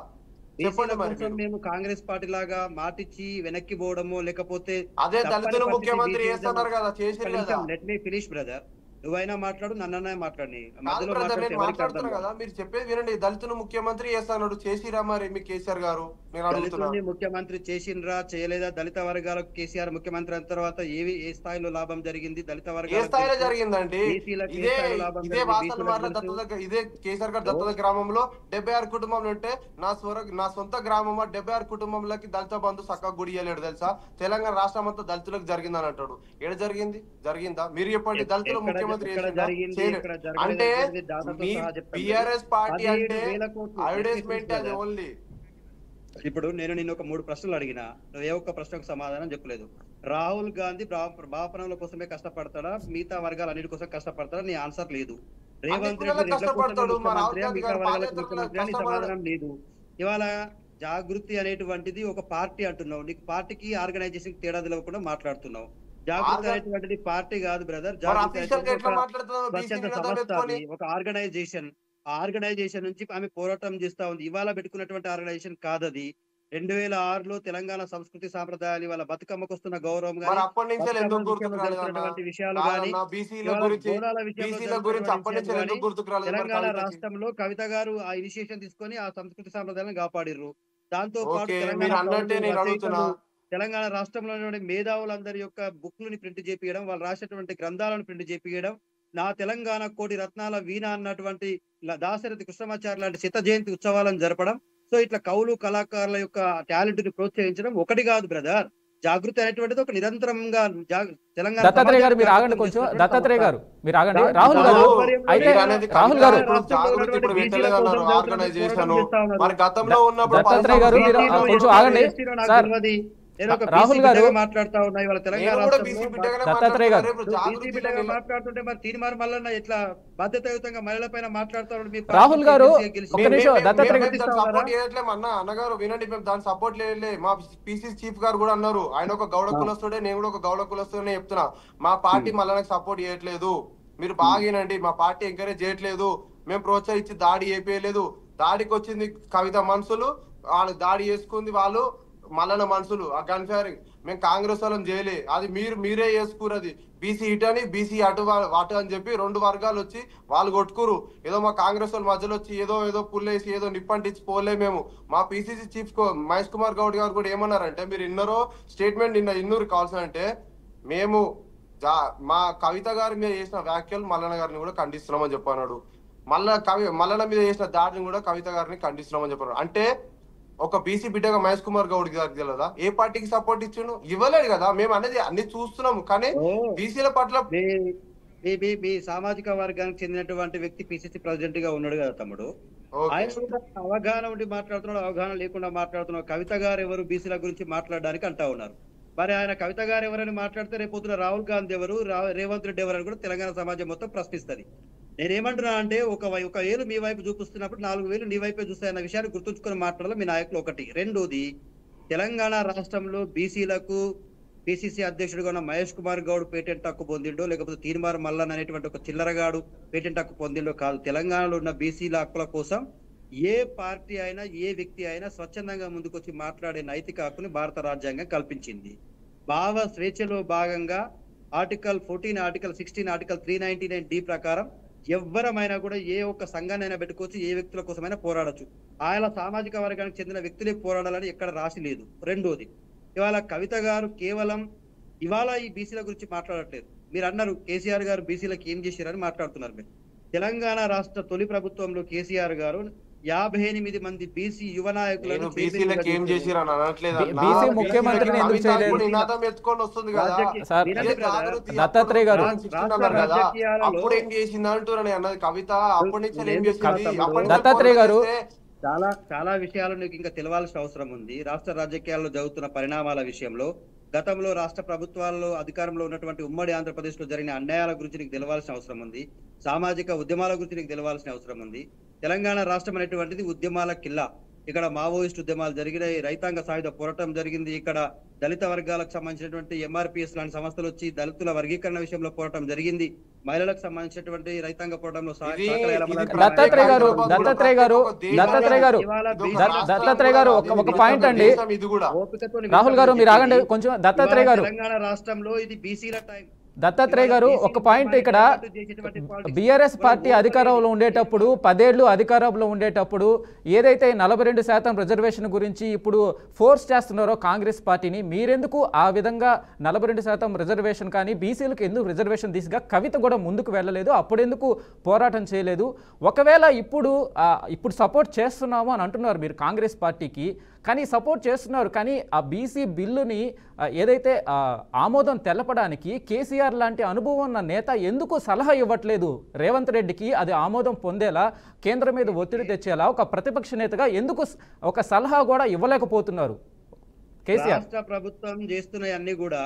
చెప్పండి బీసీల మరి కోసం మీరు. మేము కాంగ్రెస్ పార్టీ లాగా మాటిచ్చి వెనక్కి పోవడమో లేకపోతే అదే తప్పని దళితులు పరిస్థితి ముఖ్యమంత్రి బీసీ చేస్తున్నారు కదా, చేసిరు కదా. Let me finish brother. నువ్వైనా మాట్లాడు, నన్నన్నా మాట్లాడి, కాదు మధ్యలో బ్రదర్, మాట్లాడితే నేను ఎవరికి అర్థం మాట్లాడుతున్నా కాదు. కదా, మీరు చెప్పేది వినండి. దళితులు ముఖ్యమంత్రి చేస్తున్నాడు, చేసిరా మరి మీ కేసీఆర్ గారు? నేను అడుగుతున్నా. దళితుల్ని ముఖ్యమంత్రి చేసిండ్రా చేయలేదా? దళిత వర్గాలకు కేసీఆర్ ముఖ్యమంత్రి అయిన తర్వాత ఏ స్థాయిలో లాభం జరిగింది? దళిత ఏ వర్గాలకు స్థాయిలో తెలుసు, జరిగిందండి? బీసీలకు ఏ ఇదే స్థాయిలో లాభం ఇదే జరిగింది వాసన బీసీలకు మార్ల తెలుసు. దత్తత, ఇదే కేసీఆర్ గారు దత్తత గ్రామంలో 76 కుటుంబంలో ఉంటే నా సొంత గ్రామం 76 కుటుంబంలోకి దళిత బంధు చక్కగా గుడి ఇయ్యలేడు తెలుసా? తెలంగాణ రాష్ట్రం అంతా దళితులకు జరిగిందని అంటాడు. ఎడ జరిగిందా? మీరు చెప్పండి. దళితులు ముఖ్యమంత్రి అంటే మీ బిఆర్ఎస్ పార్టీ అంటే అడ్వర్టైజ్మెంట్ అది ఓన్లీ. ఇప్పుడు నేను నిన్ను ఒక 3 ప్రశ్నలు అడిగినా, నువ్వు ఏ ఒక్క ప్రశ్నకు సమాధానం చెప్పలేదు. రాహుల్ గాంధీ బాపనల కోసమే కష్టపడతాడా, మిగతా వర్గాల అన్నిటి కోసం కష్టపడతాడా? నీ ఆన్సర్ లేదు. రేవంత్ రెడ్డి సమాధానం లేదు. ఇవాళ జాగృతి అనేటువంటిది ఒక పార్టీ అంటున్నావు, నీకు పార్టీకి ఆర్గనైజేషన్ తేడా తెలియకుండా మాట్లాడుతున్నావు. జాగృతి అనేటువంటిది పార్టీ కాదు బ్రదర్. జాగృతి సంస్థ, ఒక ఆర్గనైజేషన్. ఆ ఆర్గనైజేషన్ నుంచి ఆమె పోరాటం చేస్తా ఉంది. ఇవాళ పెట్టుకున్నటువంటి ఆర్గనైజేషన్ కాదది. 2006లో తెలంగాణ సంస్కృతి సాంప్రదాయాలు, వాళ్ళ బతుకమ్మకు వస్తున్న గౌరవం గానీ, విషయాలు గానీ, తెలంగాణ రాష్ట్రంలో కవిత గారు ఆ ఇనిషియేషన్ తీసుకొని ఆ సంస్కృతి సాంప్రదాయాలను కాపాడిర్రు. దాంతో పాటు తెలంగాణ రాష్ట్రంలోని మేధావులందరి యొక్క బుక్లని ప్రింట్ చేపియడం, వాళ్ళు రాసినటువంటి గ్రంథాలను ప్రింట్ చేపియడం, నా తెలంగాణ కోటి రత్నాల వీణ అన్నటువంటి దాశరథి కృష్ణమాచారి లాంటి శత జయంతి ఉత్సవాలను జరపడం. సో ఇట్లా కవులు కళాకారుల యొక్క టాలెంట్ ని ప్రోత్సహించడం ఒకటి కాదు బ్రదర్. జాగృతి అనేటువంటిది ఒక నిరంతరంగా తెలంగాణ. దత్తాత్రేయ గారు మీరు ఆగండి కొంచెం. దత్తాత్రేయ గారు మీరు ఆగండి. రాహుల్ గారు అయితే రాహుల్ గారు దత్తాత్రేయ గారు మీరు కొంచెం ఆగండి సార్. రాహుల్ గారు మాట్లాడుతా ఉన్నా ఇవాళ తెలంగాణ దత్తాత్రేయ గారు మాట్లాడుతుంటే మరి తీర్మార్ మల్లన్న ఎట్లా బాధ్యతాయుతంగా మహిళల పైన మాట్లాడుతారు? రాహుల్ గారు ఒక నిమిషం. దత్తాత్రేయ సపోర్ట్ చేయట్లేదు అన్నగారు, వినండి. మేము దాని సపోర్ట్ చేయలే. మా పీసీ చీఫ్ గారు కూడా అన్నారు, ఆయన ఒక గౌడ కులస్తుడే, నేను కూడా ఒక గౌడ కులస్తుడే చెప్తున్నా. మా పార్టీ మల్లన్నకు సపోర్ట్ చేయట్లేదు. మీరు బాగేనండి, మా పార్టీ ఎంకరేజ్ చేయట్లేదు. మేము ప్రోత్సహించి దాడి చేపేయలేదు. దాడికి వచ్చింది కవిత మనుషులు, వాళ్ళు దాడి చేసుకుంది వాళ్ళు మల్లన్న మనుషులు. ఆ గన్ ఫైరింగ్ మేము కాంగ్రెస్ వాళ్ళని చేయలే, అది మీరే చేసుకురు. అది బీసీ ఇటు అని బీసీ అటు అని చెప్పి 2 వర్గాలు వచ్చి వాళ్ళు కొట్టుకురు. ఏదో మా కాంగ్రెస్ వాళ్ళ మధ్యలో వచ్చి ఏదో పుల్లేసి ఏదో నిప్పంటించి పోలే మేము. మా పీసీసీ చీఫ్ మహేష్ కుమార్ గౌడ్ గారు కూడా ఏమన్నారంటే, మీరు ఇన్నరో స్టేట్మెంట్ ఇన్నూరు కావాల్సిందంటే, మేము మా కవిత గారి మీద చేసిన వ్యాఖ్యలు మల్లన్న గారిని కూడా ఖండిస్తున్నామని చెప్పన్నాడు. మల్లన్న మీద చేసిన దాడిని కూడా కవిత గారిని ఖండిస్తున్నామని చెప్పారు. అంటే ఒక బీసీ బిడ్డగా మహేష్ కుమార్ గౌడ్ గారికి తెలియదా ఏ పార్టీకి సపోర్ట్ ఇచ్చిండు? ఇవ్వలేదు కదా. మేము అనేది అన్ని చూస్తున్నాము, కానీ బీసీల పట్ల మీ సామాజిక వర్గానికి చెందినటువంటి వ్యక్తి పిసిసి ప్రెసిడెంట్ గా ఉన్నాడు కదా తమ్ముడు. ఆయన అవగాహన ఉండి మాట్లాడుతున్నాడు, అవగాహన లేకుండా మాట్లాడుతున్నాడు. కవిత గారు ఎవరు బీసీల గురించి మాట్లాడడానికి అంటా ఉన్నారు. మరి ఆయన కవిత గారు ఎవరని మాట్లాడితే రేపొద్దున రాహుల్ గాంధీ ఎవరు, రేవంత్ రెడ్డి ఎవరని కూడా తెలంగాణ సమాజం మొత్తం ప్రశ్నిస్తుంది. నేనేమంటున్నా అంటే, ఒక వేలు మీ వైపు చూపిస్తున్నప్పుడు 4 వేలు నీ వైపే చూస్తాయన్న విషయాన్ని గుర్తుంచుకొని మాట్లాడాలి మీ నాయకులు. ఒకటి. రెండోది, తెలంగాణ రాష్ట్రంలో బీసీలకు పిసిసి అధ్యక్షుడిగా ఉన్న మహేష్ కుమార్ గౌడ్ పేటెంట్ హక్కు పొందిండో, లేకపోతే తీర్మార్ మల్లన్ అనేటువంటి ఒక చిల్లరగాడు పేటెంట్ హక్కు పొందిండో కాదు. తెలంగాణలో ఉన్న బీసీల హక్కుల కోసం ఏ పార్టీ అయినా, ఏ వ్యక్తి అయినా స్వచ్ఛందంగా ముందుకొచ్చి మాట్లాడే నైతిక హక్కుని భారత రాజ్యాంగం కల్పించింది. భావ స్వేచ్ఛలో భాగంగా ఆర్టికల్ 14, ఆర్టికల్ 16, ఆర్టికల్ 399D ప్రకారం ఎవరమైనా కూడా ఏ ఒక్క సంఘాన్నైనా పెట్టుకోవచ్చు, ఏ వ్యక్తుల కోసమైనా పోరాడచ్చు. ఆయన సామాజిక వర్గానికి చెందిన వ్యక్తులే పోరాడాలని ఎక్కడ రాసి లేదు. రెండోది, ఇవాళ కవిత గారు కేవలం ఇవాళ ఈ బీసీల గురించి మాట్లాడట్లేదు. మీరు అన్నారు కేసీఆర్ గారు బీసీలకు ఏం చేశారని మాట్లాడుతున్నారు. మీరు తెలంగాణ రాష్ట్ర తొలి ప్రభుత్వంలో కేసీఆర్ గారు 58 మంది బీసీ యువ నాయకులను దత్తాత్రేయ గారు చాలా విషయాలు నీకు ఇంకా తెలవాల్సిన అవసరం ఉంది. రాష్ట్ర రాజకీయాల్లో జరుగుతున్న పరిణామాల విషయంలో, గతంలో రాష్ట్ర ప్రభుత్వాల్లో అధికారంలో ఉన్నటువంటి ఉమ్మడి ఆంధ్రప్రదేశ్ లో జరిగిన అన్యాయాల గురించి నీకు తెలవాల్సిన అవసరం ఉంది. సామాజిక ఉద్యమాల గురించి నీకు తెలవాల్సిన అవసరం ఉంది. తెలంగాణ రాష్ట్రం అనేటువంటిది ఉద్యమాల కిల్లా. ఇక్కడ మావోయిస్ట్ ఉద్యమాలు జరిగినాయి, రైతాంగ సాయుధ పోరాటం జరిగింది, ఇక్కడ దళిత వర్గాలకు సంబంధించినటువంటి ఎంఆర్పిఎస్ లాంటి సంస్థలు వచ్చి దళితుల వర్గీకరణ విషయంలో పోరాటం జరిగింది, మహిళలకు సంబంధించినటువంటి రైతాంగ పోరాటంలో దత్తాత్రేయ గారు ఒక పాయింట్ అండి. రాహుల్ గారు మీరు ఆగండి కొంచెం. దత్తాత్రేయ గారు, తెలంగాణ రాష్ట్రంలో ఇది బీసీల టైం. దత్తాత్రేయ గారు ఒక పాయింట్, ఇక్కడ బీఆర్ఎస్ పార్టీ అధికారంలో ఉండేటప్పుడు 10 ఏళ్ళు అధికారంలో ఉండేటప్పుడు ఏదైతే 42% రిజర్వేషన్ గురించి ఇప్పుడు ఫోర్స్ చేస్తున్నారో కాంగ్రెస్ పార్టీని, మీరెందుకు ఆ విధంగా 42% రిజర్వేషన్ కానీ బీసీలకు ఎందుకు రిజర్వేషన్ దిశగా కవిత కూడా ముందుకు వెళ్ళలేదు? అప్పుడెందుకు పోరాటం చేయలేదు? ఒకవేళ ఇప్పుడు సపోర్ట్ చేస్తున్నాము అని అంటున్నారు మీరు కాంగ్రెస్ పార్టీకి, కానీ సపోర్ట్ చేస్తున్నారు, కానీ ఆ బీసీ బిల్లుని ఏదైతే ఆమోదం తెలపడానికి కేసీఆర్ లాంటి అనుభవం ఉన్న నేత ఎందుకు సలహా ఇవ్వట్లేదు రేవంత్ రెడ్డికి? అది ఆమోదం పొందేలా, కేంద్రం మీద ఒత్తిడి తెచ్చేలా ఒక ప్రతిపక్ష నేతగా ఎందుకు ఒక సలహా కూడా ఇవ్వలేకపోతున్నారు కేసీఆర్? రాష్ట్ర ప్రభుత్వం చేస్తున్నవన్నీ కూడా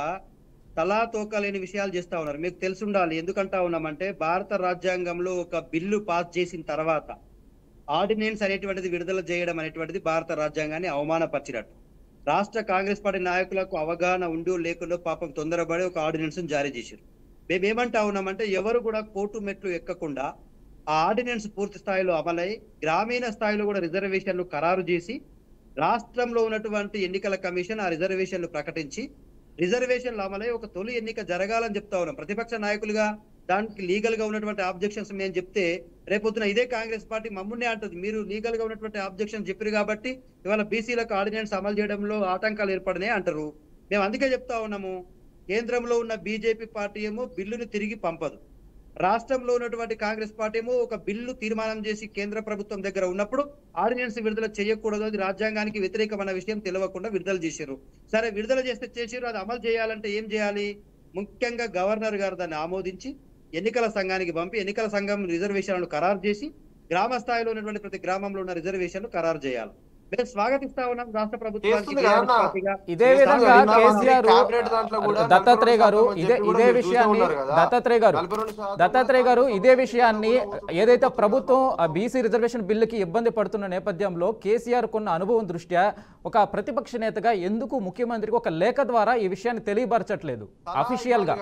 తలా తోకలేని విషయాలు చేస్తా ఉన్నారు. మీకు తెలిసి ఉండాలి, ఎందుకంటా ఉన్నామంటే భారత రాజ్యాంగంలో ఒక బిల్లు పాస్ చేసిన తర్వాత ఆర్డినెన్స్ అనేటువంటిది విడుదల చేయడం అనేటువంటిది భారత రాజ్యాంగాన్ని అవమానపరిచినట్టు. రాష్ట్ర కాంగ్రెస్ పార్టీ నాయకులకు అవగాహన ఉండి లేకుండా పాపం తొందరపడి ఒక ఆర్డినెన్స్ జారీ చేశారు. మేమేమంటా ఉన్నామంటే ఎవరు కూడా కోర్టు మెట్లు ఎక్కకుండా ఆ ఆర్డినెన్స్ పూర్తి స్థాయిలో అమలై గ్రామీణ స్థాయిలో కూడా రిజర్వేషన్లు ఖరారు చేసి రాష్ట్రంలో ఉన్నటువంటి ఎన్నికల కమిషన్ ఆ రిజర్వేషన్లు ప్రకటించి రిజర్వేషన్లు అమలై ఒక తొలి ఎన్నిక జరగాలని చెప్తా ఉన్నాం. ప్రతిపక్ష నాయకులుగా దానికి లీగల్ గా ఉన్నటువంటి ఆబ్జెక్షన్స్ మేము చెప్తే రేపొద్దున ఇదే కాంగ్రెస్ పార్టీ మమ్మల్ని అంటది, మీరు లీగల్ గా ఉన్నటువంటి ఆబ్జెక్షన్ చెప్పారు కాబట్టి ఇవాళ బీసీలకు ఆర్డినెన్స్ అమలు చేయడంలో ఆటంకాలు ఏర్పడినాయి అంటారు. మేము అందుకే చెప్తా ఉన్నాము, కేంద్రంలో ఉన్న బీజేపీ పార్టీ ఏమో బిల్లును తిరిగి పంపదు, రాష్ట్రంలో ఉన్నటువంటి కాంగ్రెస్ పార్టీ ఏమో ఒక బిల్లు తీర్మానం చేసి కేంద్ర ప్రభుత్వం దగ్గర ఉన్నప్పుడు ఆర్డినెన్స్ విడుదల చేయకూడదు, అది రాజ్యాంగానికి వ్యతిరేకమైన విషయం తెలియకుండా విడుదల చేశారు. సరే విడుదల చేశారు, అది అమలు చేయాలంటే ఏం చేయాలి? ముఖ్యంగా గవర్నర్ గారు దాన్ని ఆమోదించి ఎన్నికల సంఘానికి పంపి ఎన్నికల సంఘం రిజర్వేషన్లను ఖరారు చేసి గ్రామ స్థాయిలో ఉన్నటువంటి ప్రతి గ్రామంలో ఉన్న రిజర్వేషన్లు ఖరారు చేయాలి. మేము స్వాగతిస్తా ఉన్నాం రాష్ట్ర ప్రభుత్వానికి. ఇదే విధంగా కేసీఆర్ దత్తాత్రేయ గారు దత్తాత్రేయ గారు ఇదే విషయాన్ని ఏదైతే ప్రభుత్వం బీసీ రిజర్వేషన్ బిల్లుకి ఇబ్బంది పడుతున్న నేపథ్యంలో కేసీఆర్ కొన్న అనుభవం దృష్ట్యా ఒక ప్రతిపక్ష నేతగా ఎందుకు ముఖ్యమంత్రికి ఒక లేఖ ద్వారా ఈ విషయాన్ని తెలియపరచట్లేదు అఫీషియల్ గా?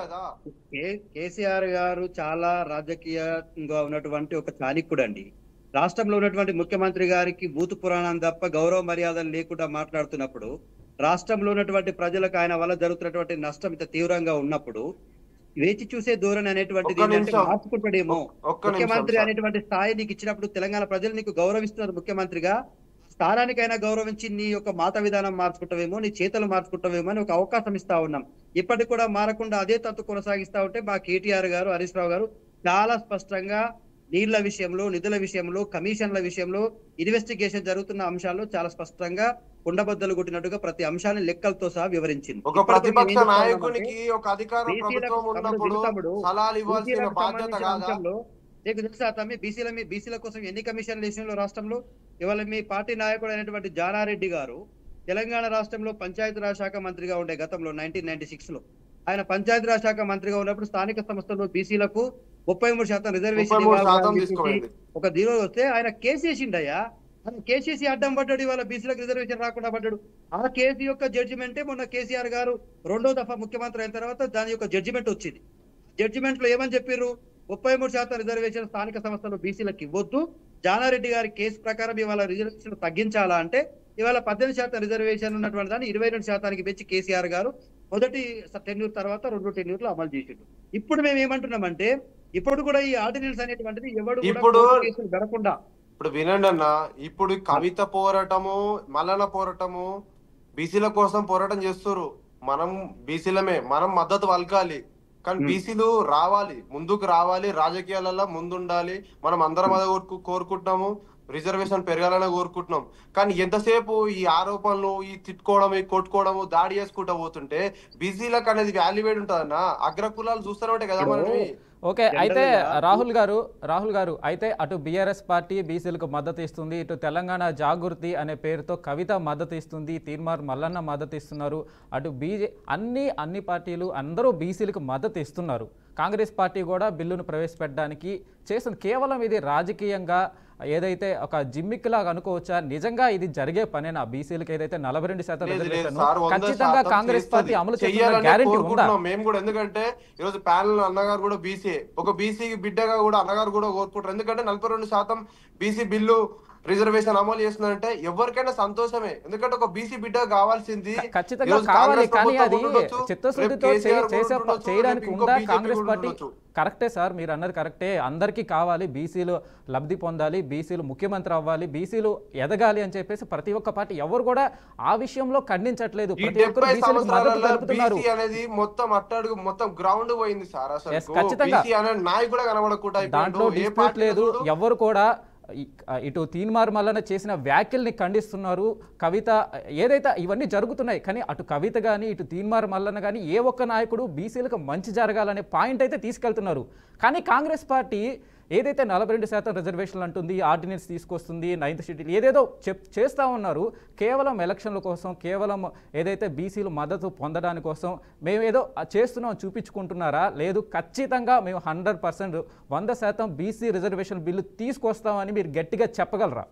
కేసీఆర్ గారు చాలా రాజకీయంగా ఉన్నటువంటి ఒక చాణిక్యుడు అండి. రాష్ట్రంలో ఉన్నటువంటి ముఖ్యమంత్రి గారికి భూత పురాణం తప్ప గౌరవ మర్యాదలు లేకుండా మాట్లాడుతున్నప్పుడు, రాష్ట్రంలో ఉన్నటువంటి ప్రజలకు ఆయన వల్ల జరుగుతున్నటువంటి నష్టం ఇంత తీవ్రంగా ఉన్నప్పుడు వేచి చూసే ధోరణి అనేటువంటిది మార్చుకుంటాడేమో. ముఖ్యమంత్రి అనేటువంటి స్థాయి నీకు ఇచ్చినప్పుడు తెలంగాణ ప్రజలు నీకు గౌరవిస్తున్నారు, ముఖ్యమంత్రిగా స్థానానికైనా గౌరవించి నీ యొక్క మాట విధానం మార్చుకుంటావేమో, నీ చేతలు మార్చుకుంటావేమో అని ఒక అవకాశం ఇస్తా ఉన్నాం. ఇప్పటికి కూడా మారకుండా అదే తంతు కొనసాగిస్తా ఉంటే మా కేటీఆర్ గారు, హరీష్ రావు గారు చాలా స్పష్టంగా నీళ్ల విషయంలో, నిధుల విషయంలో, కమిషన్ల విషయంలో, ఇన్వెస్టిగేషన్ జరుగుతున్న అంశాల్లో చాలా స్పష్టంగా కుండబద్దలు కొట్టినట్టుగా ప్రతి అంశాన్ని లెక్కలతో సహా వివరించింది. ఒక ప్రతిపక్ష నాయకునికి ఒక అధికార ప్రభుత్వం ఉన్నప్పుడు సలహాలు ఇవ్వాల్సిన బాధ్యత కాదా? నీకు తెలుసా తమ్మి, బీసీల కోసం ఎన్ని కమిషన్ల విషయంలో రాష్ట్రంలో ఇవాళ మీ పార్టీ నాయకుడు అయినటువంటి జానారెడ్డి గారు తెలంగాణ రాష్ట్రంలో పంచాయతీరాజ్ శాఖ మంత్రిగా ఉండే గతంలో 1996 లో ఆయన పంచాయతీరాజ్ శాఖ మంత్రిగా ఉన్నప్పుడు స్థానిక సంస్థల్లో బీసీలకు 33% రిజర్వేషన్ ఒక దీనిలో వస్తే ఆయన కేసు వేసిండయ్యా. ఆయన కేసు వేసి అడ్డం పడ్డాడు, ఇవాళ బీసీలకు రిజర్వేషన్ రాకుండా పడ్డాడు. ఆ కేసు యొక్క జడ్జిమెంటే మొన్న కేసీఆర్ గారు 2వ దఫా ముఖ్యమంత్రి అయిన తర్వాత దాని యొక్క జడ్జిమెంట్ వచ్చింది. జడ్జిమెంట్ లో ఏమని చెప్పారు? 33% రిజర్వేషన్ స్థానిక సంస్థలు బీసీలకు ఇవ్వద్దు, జానారెడ్డి గారి కేసు ప్రకారం ఇవాళ రిజర్వేషన్ తగ్గించాలా అంటే ఇవాళ 18% రిజర్వేషన్ ఉన్నటువంటి దాన్ని 22% పెంచి కేసీఆర్ గారు మొదటి టెన్యూర్ తర్వాత 2 టెన్యూర్లు అమలు చేసిండు. ఇప్పుడు మేము ఏమంటున్నామంటే ఇప్పుడు కూడా ఈ ఆర్డినెన్స్ అనేటువంటిది ఎవడు కేసులు జరగకుండా. ఇప్పుడు వినండి అన్న, ఇప్పుడు కవిత పోరాటము, మల్లన పోరాటము బీసీల కోసం పోరాటం చేస్తారు. మనం బీసీలమే, మనం మద్దతు పలకాలి. కానీ బీసీలు రావాలి, ముందుకు రావాలి, రాజకీయాలలో ముందుండాలి. మనం అందరం అదే కోరుకుంటున్నాము, రిజర్వేషన్ పెరగాలని కోరుకుంటున్నాం. కానీ ఎంతసేపు ఈ ఆరోపణలు, ఈ తిట్టుకోవడం, ఈ కొట్టుకోవడము, దాడి చేసుకుంటూ పోతుంటే బీసీలకు అనేది వాల్యువేట్ ఉంటుందన్న. అగ్రకులాలు చూస్తూనే కదా మనకి. ఓకే, అయితే రాహుల్ గారు అయితే అటు బీఆర్ఎస్ పార్టీ బీసీలకు మద్దతు ఇస్తుంది, ఇటు తెలంగాణ జాగృతి అనే పేరుతో కవిత మద్దతు ఇస్తుంది, తీర్మార్ మల్లన్న మద్దతు ఇస్తున్నారు, అటు అన్ని పార్టీలు అందరూ బీసీలకు మద్దతు ఇస్తున్నారు. కాంగ్రెస్ పార్టీ కూడా బిల్లును ప్రవేశపెట్టడానికి చేస్తుంది. కేవలం ఇది రాజకీయంగా ఏదైతే ఒక జిమ్మిక్ లాగా అనుకోవచ్చా? నిజంగా ఇది జరిగే పనేనా? బీసీలకు ఏదైతే 42% రిజర్వేషన్ ఖచ్చితంగా కాంగ్రెస్ పార్టీ అమలు చేయాలని గ్యారెంటీ ఉందా? మేము కూడా, ఎందుకంటే ఈరోజు ప్యానల్ అన్నగారు కూడా బీసీ, ఒక బీసీ బిడ్డగా కూడా అన్నగారు కూడా కోరుకుంటారు. ఎందుకంటే 42% బీసీ బిల్లు రిజర్వేషన్ అమలు చేస్తుందంటే ఎవరికైనా సంతోషమే. ఎందుకంటే ఒక బీసీ బిడ్డ కావాల్సింది ఖచ్చితంగా కావాలి, కానీ అది చిత్తశుద్ధితో చేయడానికి ఉందా కాంగ్రెస్ పార్టీ? కరెక్టే సార్, మీరు అన్నది కరెక్టే. అందరికీ కావాలి, బీసీలు లబ్ధి పొందాలి, బీసీలు ముఖ్యమంత్రి అవ్వాలి, బీసీలు ఎదగాలి అని చెప్పేసి ప్రతి ఒక్క పార్టీ ఎవరు కూడా ఆ విషయంలో ఖండించట్లేదు. ప్రతి ఒక్కరు బీసీలకు మద్దతు తెలుపుతున్నారు. అనేది మొత్తం అట్టడుగు మొత్తం గ్రౌండ్ పోయింది సార్. అసలు ఖచ్చితంగా నాయకు కూడా కనబడకుండా దాంట్లో డిస్ప్యూట్ లేదు. ఎవరు కూడా ఇటు తీన్మార్ మల్లన చేసిన వ్యాఖ్యల్ని ఖండిస్తున్నారు. కవిత ఏదైతే ఇవన్నీ జరుగుతున్నాయి, కానీ అటు కవిత కానీ ఇటు తీన్మార్ మల్లన కానీ ఏ ఒక్క నాయకుడు బీసీలకు మంచి జరగాలనే పాయింట్ అయితే తీసుకెళ్తున్నారు. కానీ కాంగ్రెస్ పార్టీ ఏదైతే 42% రిజర్వేషన్లు అంటుంది, ఆర్డినెన్స్ తీసుకొస్తుంది, 9th షెడ్యూల్ ఏదేదో చేస్తూ ఉన్నారు. కేవలం ఎలక్షన్ల కోసం, కేవలం ఏదైతే బీసీలు మద్దతు పొందడానికి కోసం మేమేదో చేస్తున్నాం చూపించుకుంటున్నారా? లేదు, ఖచ్చితంగా మేము 100% 100% బీసీ రిజర్వేషన్ బిల్లు తీసుకొస్తామని మీరు గట్టిగా చెప్పగలరా?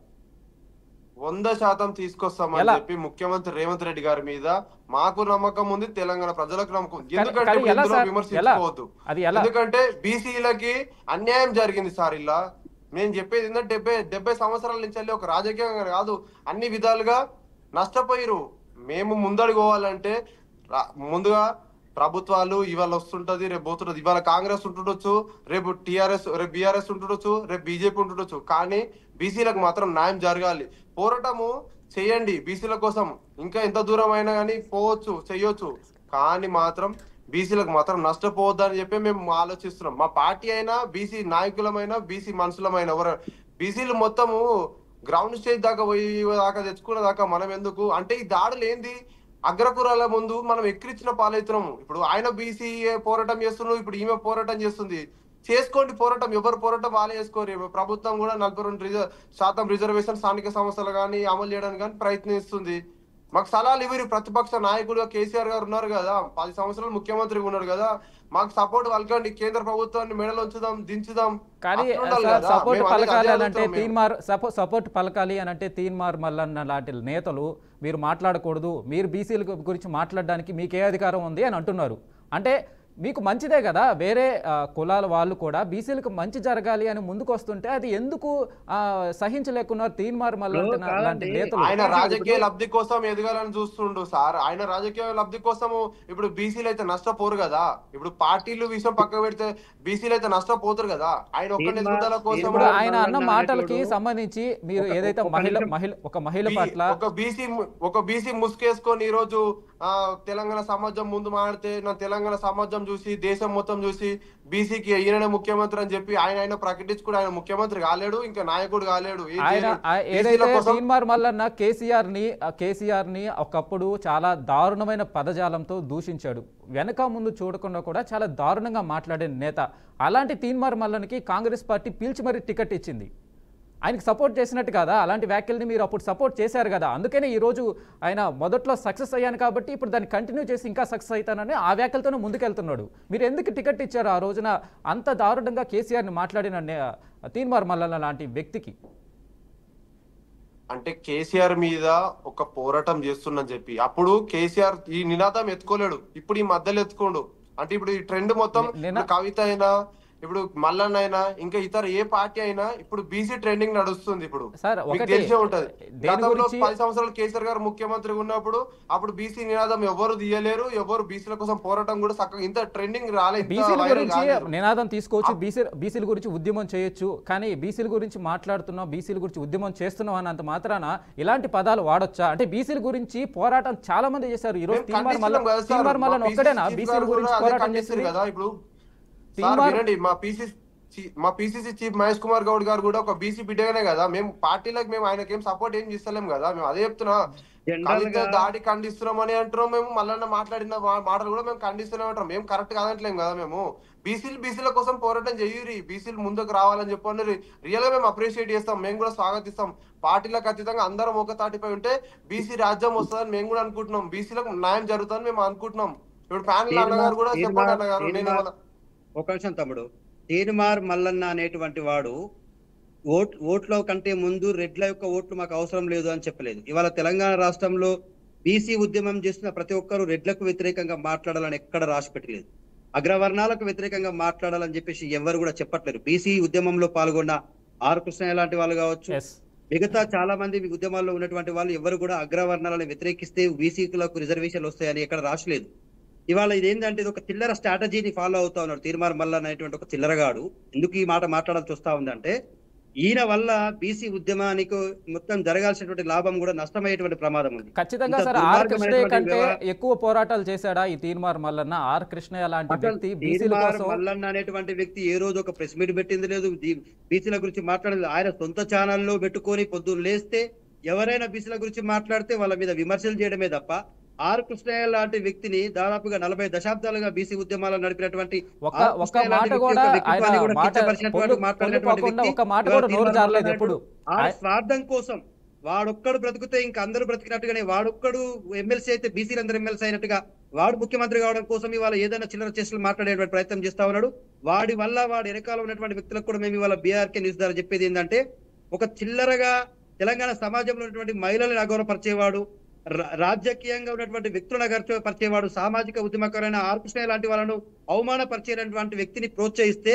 100% తీసుకొస్తామని చెప్పి ముఖ్యమంత్రి రేవంత్ రెడ్డి గారి మీద మాకు నమ్మకం ఉంది, తెలంగాణ ప్రజలకు నమ్మకం. ఎందుకంటే విమర్శించుకోవద్దు, ఎందుకంటే బీసీలకి అన్యాయం జరిగింది సార్. ఇలా నేను చెప్పేది ఏంటంటే 70 సంవత్సరాల నుంచి వెళ్ళి ఒక రాజకీయంగా కాదు, అన్ని విధాలుగా నష్టపోయారు. మేము ముందడుగు పోవాలంటే ముందుగా ప్రభుత్వాలు ఇవాళ వస్తుంటది, రేపు పోతుంటది. ఇవాళ కాంగ్రెస్ ఉంటుండొచ్చు, రేపు టీఆర్ఎస్, రేపు బీఆర్ఎస్ ఉంటుండొచ్చు, రేపు బీజేపీ ఉంటుండొచ్చు, కానీ బీసీలకు మాత్రం న్యాయం జరగాలి. పోరాటము చేయండి బీసీల కోసం, ఇంకా ఎంత దూరం అయినా కానీ పోవచ్చు, చెయ్యొచ్చు, కానీ మాత్రం బీసీలకు మాత్రం నష్టపోవద్దని చెప్పి మేము ఆలోచిస్తున్నాం. మా పార్టీ అయినా, బీసీ నాయకులమైనా, బీసీ మనుషులమైనా, ఎవరు బీసీలు మొత్తము గ్రౌండ్ స్టేజ్ దాకా పోయి దాకా తెచ్చుకునే దాకా మనం ఎందుకు? అంటే ఈ దాడులు ఏంది? అగ్రకురాల ముందు మనం ఎక్కిరిచ్చిన పాలవుతున్నాము. ఇప్పుడు ఆయన బీసీ పోరాటం చేస్తున్నాడు, ఇప్పుడు ఈమె పోరాటం చేస్తుంది. చేసుకోండి పోరాటం, ఎవరు పోరాటం వాళ్ళే చేసుకోరు. ప్రభుత్వం కూడా 42% రిజర్వేషన్ స్థానిక సంస్థలు కానీ అమలు చేయడానికి కానీ ప్రయత్నిస్తుంది. మాకు సలహాలు ఇవ్వరు. ప్రతిపక్ష నాయకులుగా కేసీఆర్ గారు ఉన్నారు కదా, 10 సంవత్సరాలు ముఖ్యమంత్రిగా ఉన్నారు కదా, మాకు సపోర్ట్ పలకండి, కేంద్ర ప్రభుత్వాన్ని మెడలు ఉంచుదాం, దించుదాం. కానీ సపోర్ట్ పలకాలి అని అంటే సపోర్ట్ పలకాలి అని అంటే తీన్మార్ మల్లన్న లాంటి నేతలు మీరు మాట్లాడకూడదు, మీరు బీసీల గురించి మాట్లాడడానికి మీకే అధికారం ఉంది అని అంటున్నారు. అంటే మీకు మంచిదే కదా, వేరే కులాల వాళ్ళు కూడా బీసీలకు మంచి జరగాలి అని ముందుకు వస్తుంటే అది ఎందుకు సహించలేకున్నారు తీన్మార్ మల్లన్న లాంటి నేతలు? ఆయన రాజకీయ లబ్ధి కోసం ఎదగాలని చూస్తుండు సార్. ఆయన రాజకీయ లబ్ధి కోసము ఇప్పుడు బీసీలు అయితే నష్టపోరు కదా. ఇప్పుడు పార్టీలు విషయం పక్క పెడితే బీసీలు అయితే నష్టపోతారు కదా. ఆయన ఒక్క ఎదుగుదల కోసం ఆయన అన్న మాటలకి సంబంధించి మీరు ఏదైతే ఒక మహిళ పట్ల ఒక బీసీ ముసుకేసుకొని ఈ రోజు తెలంగాణ సమాజం ముందు మాడితే, నా తెలంగాణ సమాజం చూసి, దేశం మొత్తం చూసి బీసీకి ఈయన ముఖ్యమంత్రి అని చెప్పి ఆయన ప్రకటించుకుని ఆయన ముఖ్యమంత్రి కాలేడు, ఇంకా నాయకుడు కాలేడు. ఏదైతే తీన్మార్ మల్లన్న కేసీఆర్ ని ఒకప్పుడు చాలా దారుణమైన పదజాలంతో దూషించాడు, వెనక ముందు చూడకుండా కూడా చాలా దారుణంగా మాట్లాడే నేత. అలాంటి తీన్మార్ మల్లన్నకి కాంగ్రెస్ పార్టీ పీల్చి మరీ టికెట్ ఇచ్చింది. ఆయనకి సపోర్ట్ చేసినట్టు కదా, అలాంటి వ్యాఖ్యల్ని మీరు అప్పుడు సపోర్ట్ చేశారు కదా. అందుకనే ఈరోజు ఆయన మొదట్లో సక్సెస్ అయ్యాను కాబట్టి ఇప్పుడు దాన్ని కంటిన్యూ చేసి ఇంకా సక్సెస్ అవుతానని ఆ వ్యాఖ్యలతోనే ముందుకెళ్తున్నాడు. మీరు ఎందుకు టికెట్ ఇచ్చారు ఆ రోజున అంత దారుణంగా కేసీఆర్ని మాట్లాడిన తీన్మార్ మల్లన్న లాంటి వ్యక్తికి? అంటే కేసీఆర్ మీద ఒక పోరాటం చేస్తున్నా చెప్పి అప్పుడు కేసీఆర్ ఈ నినాదం ఎత్తుకోలేడు, ఇప్పుడు ఈ మధ్యలో ఎత్తుకోండు. అంటే ఇప్పుడు ఈ ట్రెండ్ మొత్తం కవిత అయినా, ఇప్పుడు మల్లన్న అయినా, ఇంకా ఇతర ఏ పార్టీ అయినా ఇప్పుడు బీసీ ట్రెండింగ్ నడుస్తుంది. ఇప్పుడు తెలిసే ఉంటది, గతంలో 10 సంవత్సరాలు కేసీఆర్ గారు ముఖ్యమంత్రిగా ఉన్నప్పుడు అప్పుడు బీసీ నినాదం ఎవరు తీయలేరు, ఎవరు బీసీల కోసం పోరాటం కూడా చక్కగా ఇంత ట్రెండింగ్ రాలేదు. బీసీల గురించి నినాదం తీసుకోవచ్చు, బీసీల గురించి ఉద్యమం చేయొచ్చు, కానీ బీసీల గురించి మాట్లాడుతున్నాం, బీసీల గురించి ఉద్యమం చేస్తున్నాం అన్నంత మాత్రాన ఇలాంటి పదాలు వాడొచ్చా? అంటే బీసీల గురించి పోరాటం చాలా మంది చేశారు. ఈ రోజు తీన్మార్ మల్లన్న ఒక్కడేనా బీసీల గురించి పోరాటం చేసింది కదా? ఇప్పుడు వినండి, మా పిసిసి చీఫ్ మహేష్ కుమార్ గౌడ్ గారు కూడా ఒక బీసీ బిడ్డగానే కదా. మేము పార్టీలకు మేము ఆయనకేం సపోర్ట్ ఏం చేస్తలేం కదా. మేము అదే చెప్తున్నా, కవిత దాడి ఖండిస్తున్నాం అని అంటున్నాం. మేము మళ్ళీ మాట్లాడిన మాటలు కూడా మేము ఖండిస్తూనే ఉంటాం. మేము కరెక్ట్ కాదంటలేం కదా. మేము బీసీల కోసం పోరాటం చెయ్యి, బీసీలు ముందుకు రావాలని చెప్పి రియల్ గా మేము అప్రిషియేట్ చేస్తాం, మేము కూడా స్వాగతిస్తాం. పార్టీలకు ఖచ్చితంగా అందరం ఒక తాటిపై ఉంటే బీసీ రాజ్యం వస్తుందని మేము కూడా అనుకుంటున్నాం, బీసీలకు న్యాయం జరుగుతుందని మేము అనుకుంటున్నాం. ఇప్పుడు ప్యానల్ అన్నగారు కూడా చెప్పండి అన్నగారు, నేను ఒక నిమిషం తమ్ముడు. తీన్మార్ మల్లన్న అనేటువంటి వాడు ఓట్ల కంటే ముందు రెడ్ల యొక్క ఓట్లు మాకు అవసరం లేదు అని చెప్పలేదు. ఇవాళ తెలంగాణ రాష్ట్రంలో బీసీ ఉద్యమం చేస్తున్న ప్రతి ఒక్కరూ రెడ్లకు వ్యతిరేకంగా మాట్లాడాలని ఎక్కడ రాసి పెట్టలేదు. అగ్రవర్ణాలకు వ్యతిరేకంగా మాట్లాడాలని చెప్పేసి ఎవరు కూడా చెప్పట్లేరు. బీసీ ఉద్యమంలో పాల్గొన్న ఆర్ కృష్ణయ్య లాంటి వాళ్ళు కావచ్చు, మిగతా చాలా మంది ఉద్యమాల్లో ఉన్నటువంటి వాళ్ళు ఎవరు కూడా అగ్రవర్ణాలను వ్యతిరేకిస్తే బీసీలకు రిజర్వేషన్లు వస్తాయని ఎక్కడ రాసలేదు. ఇవాళ ఇదేంటంటే ఇది ఒక చిల్లర స్ట్రాటజీని ఫాలో అవుతా ఉన్నాడు తీన్మార్ మల్లన్న అనేటువంటి ఒక చిల్లరగాడు. ఎందుకు ఈ మాట మాట్లాడాల్సి వస్తా ఉందంటే ఈయన వల్ల బీసీ ఉద్యమానికి మొత్తం జరగాల్సినటువంటి లాభం కూడా నష్టమయ్యేటువంటి ప్రమాదం ఉంది. ఖచ్చితంగా సార్, ఆర్ కృష్ణయ్య కంటే ఎక్కువ పోరాటాలు చేశాడా ఈ తీన్మార్ మల్లన్న? ఆర్ కృష్ణయ్య లాంటి వ్యక్తి తీన్మార్ మల్లన్న అనేటువంటి వ్యక్తి ఏ రోజు ఒక ప్రెస్ మీట్ పెట్టింది లేదు, బీసీల గురించి మాట్లాడలేదు. ఆయన సొంత ఛానల్లో పెట్టుకొని పొద్దున్న లేస్తే ఎవరైనా బీసీల గురించి మాట్లాడితే వాళ్ళ మీద విమర్శలు చేయడమే తప్ప ఆర్ కృష్ణయ్య లాంటి వ్యక్తిని దాదాపుగా 40 దశాబ్దాలుగా బీసీ ఉద్యమాలను నడిపినటువంటి స్వార్థం కోసం వాడొక్కడు బ్రతికితే ఇంకా అందరూ బ్రతికినట్టుగానే వాడొక్కడు ఎమ్మెల్సీ అయితే బీసీలందరూ ఎమ్మెల్సీ అయినట్టుగా వాడు ముఖ్యమంత్రి కావడం కోసం ఇవాళ ఏదైనా చిల్లర చేష్టలు మాట్లాడేటువంటి ప్రయత్నం చేస్తా ఉన్నాడు. వాడి వల్ల వాడి వెనకాల ఉన్నటువంటి వ్యక్తులకు కూడా మేము ఇవాళ బీఆర్కే న్యూస్ ద్వారా చెప్పేది ఏంటంటే ఒక చిల్లరగా తెలంగాణ సమాజంలో ఉన్నటువంటి మహిళలను అగౌరవపరిచేవాడు, రాజకీయంగా ఉన్నటువంటి వ్యక్తులను అగౌరవపరిచేవాడు, సామాజిక ఉద్యమకారులైన ఆర్ కృష్ణయ్య లాంటి వాళ్ళను అవమానపరిచేటువంటి వ్యక్తిని ప్రోత్సహిస్తే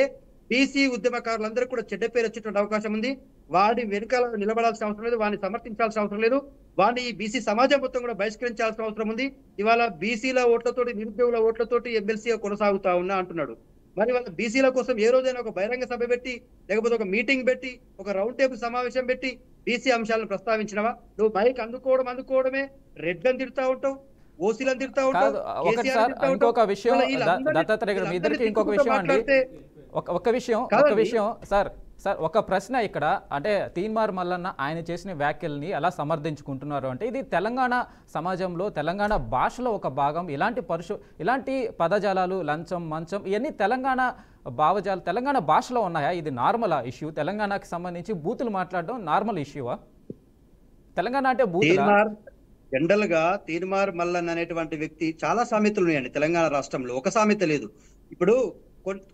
బీసీ ఉద్యమకారులందరూ కూడా చెడ్డ పేరు వచ్చేటువంటి అవకాశం ఉంది. వాడి వెనుకాల నిలబడాల్సిన అవసరం లేదు, వాడిని సమర్థించాల్సిన అవసరం లేదు, వాడిని ఈ బీసీ సమాజం మొత్తం కూడా బహిష్కరించాల్సిన అవసరం ఉంది. ఇవాళ బీసీల ఓట్లతోటి నిరుద్యోగుల ఓట్లతోటి ఎమ్మెల్సీగా కొనసాగుతా ఉన్నా అంటున్నాడు. మరి వాళ్ళ బీసీల కోసం ఏ రోజైనా ఒక బహిరంగ సభ పెట్టి లేకపోతే ఒక మీటింగ్ పెట్టి ఒక రౌండ్ టేబుల్ సమావేశం పెట్టి బీసీ అంశాలను ప్రస్తావించినవా? నువ్వు మైక్ అందుకోవడమే రెడ్లను తిడతా ఉంటావు, ఓసీలను తిడతా ఉంటావు. ఇంకొక విషయం దత్తాత్రేయ గారు, మీ ఇద్దరికి ఇంకొక విషయం అండి, ఒక విషయం సార్ ఒక ప్రశ్న ఇక్కడ. అంటే తీన్మార్ మల్లన్న ఆయన చేసిన వ్యాఖ్యల్ని ఎలా సమర్థించుకుంటున్నారు అంటే ఇది తెలంగాణ సమాజంలో తెలంగాణ భాషలో ఒక భాగం. ఇలాంటి పదజాలాలు లంచం మంచం ఇవన్నీ తెలంగాణ భావజాలు తెలంగాణ భాషలో ఉన్నాయా? ఇది నార్మల్ ఇష్యూ? తెలంగాణకి సంబంధించి బూతులు మాట్లాడడం నార్మల్ ఇష్యూవా? తెలంగాణ అంటే జనరల్ గా తీన్మార్ మల్లన్న అనేటువంటి వ్యక్తి చాలా సామెతలు ఉన్నాయండి తెలంగాణ రాష్ట్రంలో. ఒక సామెత లేదు. ఇప్పుడు